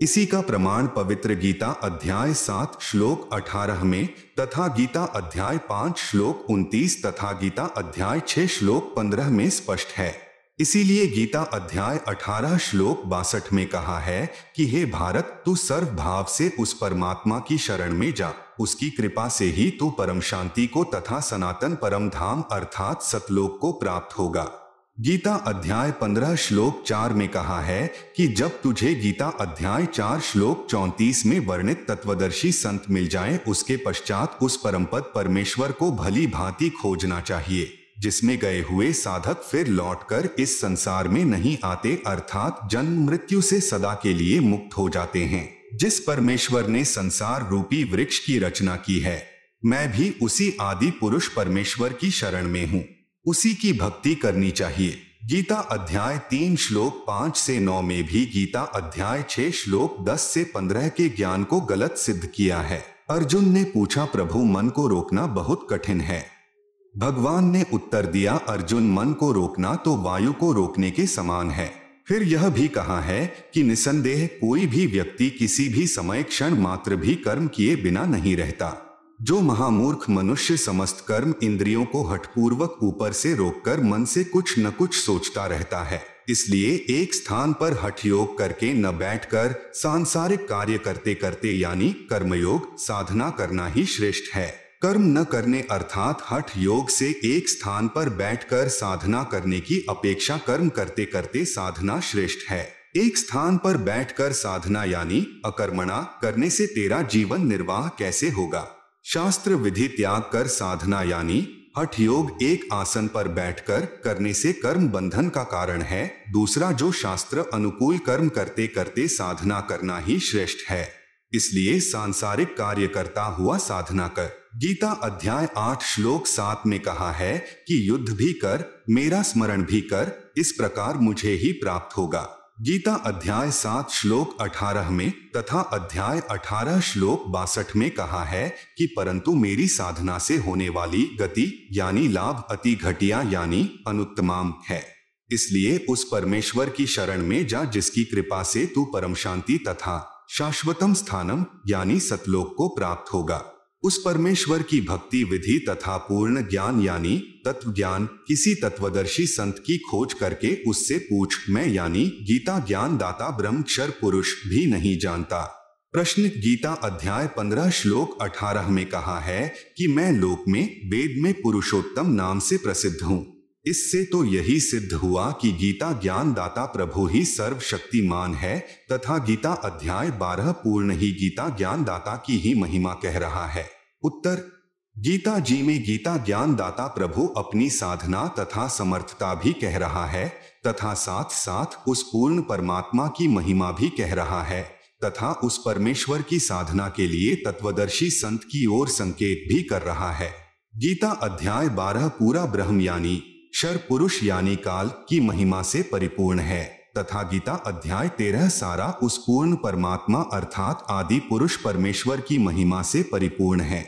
इसी का प्रमाण पवित्र गीता अध्याय 7 श्लोक 18 में तथा गीता अध्याय 5 श्लोक 29 तथा गीता अध्याय 6 श्लोक 15 में स्पष्ट है। इसीलिए गीता अध्याय 18 श्लोक 62 में कहा है कि हे भारत, तू सर्व भाव से उस परमात्मा की शरण में जा, उसकी कृपा से ही तू परम शांति को तथा सनातन परम धाम अर्थात सतलोक को प्राप्त होगा। गीता अध्याय 15 श्लोक 4 में कहा है कि जब तुझे गीता अध्याय 4 श्लोक 34 में वर्णित तत्वदर्शी संत मिल जाएं, उसके पश्चात उस परमपद परमेश्वर को भली भांति खोजना चाहिए, जिसमें गए हुए साधक फिर लौटकर इस संसार में नहीं आते, अर्थात जन्म मृत्यु से सदा के लिए मुक्त हो जाते हैं। जिस परमेश्वर ने संसार रूपी वृक्ष की रचना की है, मैं भी उसी आदि पुरुष परमेश्वर की शरण में हूँ, उसी की भक्ति करनी चाहिए। गीता अध्याय 3 श्लोक 5 से 9 में भी गीता अध्याय 6 श्लोक 10 से 15 के ज्ञान को गलत सिद्ध किया है। अर्जुन ने पूछा, प्रभु मन को रोकना बहुत कठिन है। भगवान ने उत्तर दिया, अर्जुन मन को रोकना तो वायु को रोकने के समान है। फिर यह भी कहा है कि निसंदेह कोई भी व्यक्ति किसी भी समय क्षण मात्र भी कर्म किए बिना नहीं रहता। जो महामूर्ख मनुष्य समस्त कर्म इंद्रियों को हठपूर्वक ऊपर से रोककर मन से कुछ न कुछ सोचता रहता है, इसलिए एक स्थान पर हठ योग करके न बैठकर सांसारिक कार्य करते करते यानी कर्मयोग साधना करना ही श्रेष्ठ है। कर्म न करने अर्थात हठ योग से एक स्थान पर बैठकर साधना करने की अपेक्षा कर्म करते करते साधना श्रेष्ठ है। एक स्थान पर बैठकर साधना यानी अकर्मणा करने से तेरा जीवन निर्वाह कैसे होगा। शास्त्र विधि त्याग कर साधना यानी हठ योग एक आसन पर बैठकर करने से कर्म बंधन का कारण है। दूसरा, जो शास्त्र अनुकूल कर्म करते करते साधना करना ही श्रेष्ठ है, इसलिए सांसारिक कार्य करता हुआ साधना कर। गीता अध्याय 8 श्लोक 7 में कहा है कि युद्ध भी कर, मेरा स्मरण भी कर, इस प्रकार मुझे ही प्राप्त होगा। गीता अध्याय 7 श्लोक 18 में तथा अध्याय 18 श्लोक 62 में कहा है कि परंतु मेरी साधना से होने वाली गति यानी लाभ अति घटिया यानी अनुत्तमाम है। इसलिए उस परमेश्वर की शरण में जा, जिसकी कृपा से तू परम शांति तथा शाश्वतम स्थानम यानी सतलोक को प्राप्त होगा। उस परमेश्वर की भक्ति विधि तथा पूर्ण ज्ञान यानी तत्व ज्ञान किसी तत्वदर्शी संत की खोज करके उससे पूछ, मैं यानी गीता ज्ञान दाता ब्रह्मक्षर पुरुष भी नहीं जानता। प्रश्न, गीता अध्याय 15 श्लोक 18 में कहा है कि मैं लोक में वेद में पुरुषोत्तम नाम से प्रसिद्ध हूँ। इससे तो यही सिद्ध हुआ कि गीता ज्ञान दाता प्रभु ही सर्वशक्तिमान है तथा गीता अध्याय 12 पूर्ण ही गीता ज्ञान दाता की ही महिमा कह रहा है। उत्तर, गीता जी में गीता ज्ञान दाता प्रभु अपनी साधना तथा समर्थता भी कह रहा है तथा साथ साथ उस पूर्ण परमात्मा की महिमा भी कह रहा है तथा उस परमेश्वर की साधना के लिए तत्वदर्शी संत की ओर संकेत भी कर रहा है। गीता अध्याय 12 पूरा ब्रह्म यानी क्षर पुरुष यानी काल की महिमा से परिपूर्ण है तथा गीता अध्याय 13 सारा उस पूर्ण परमात्मा अर्थात आदि पुरुष परमेश्वर की महिमा से परिपूर्ण है।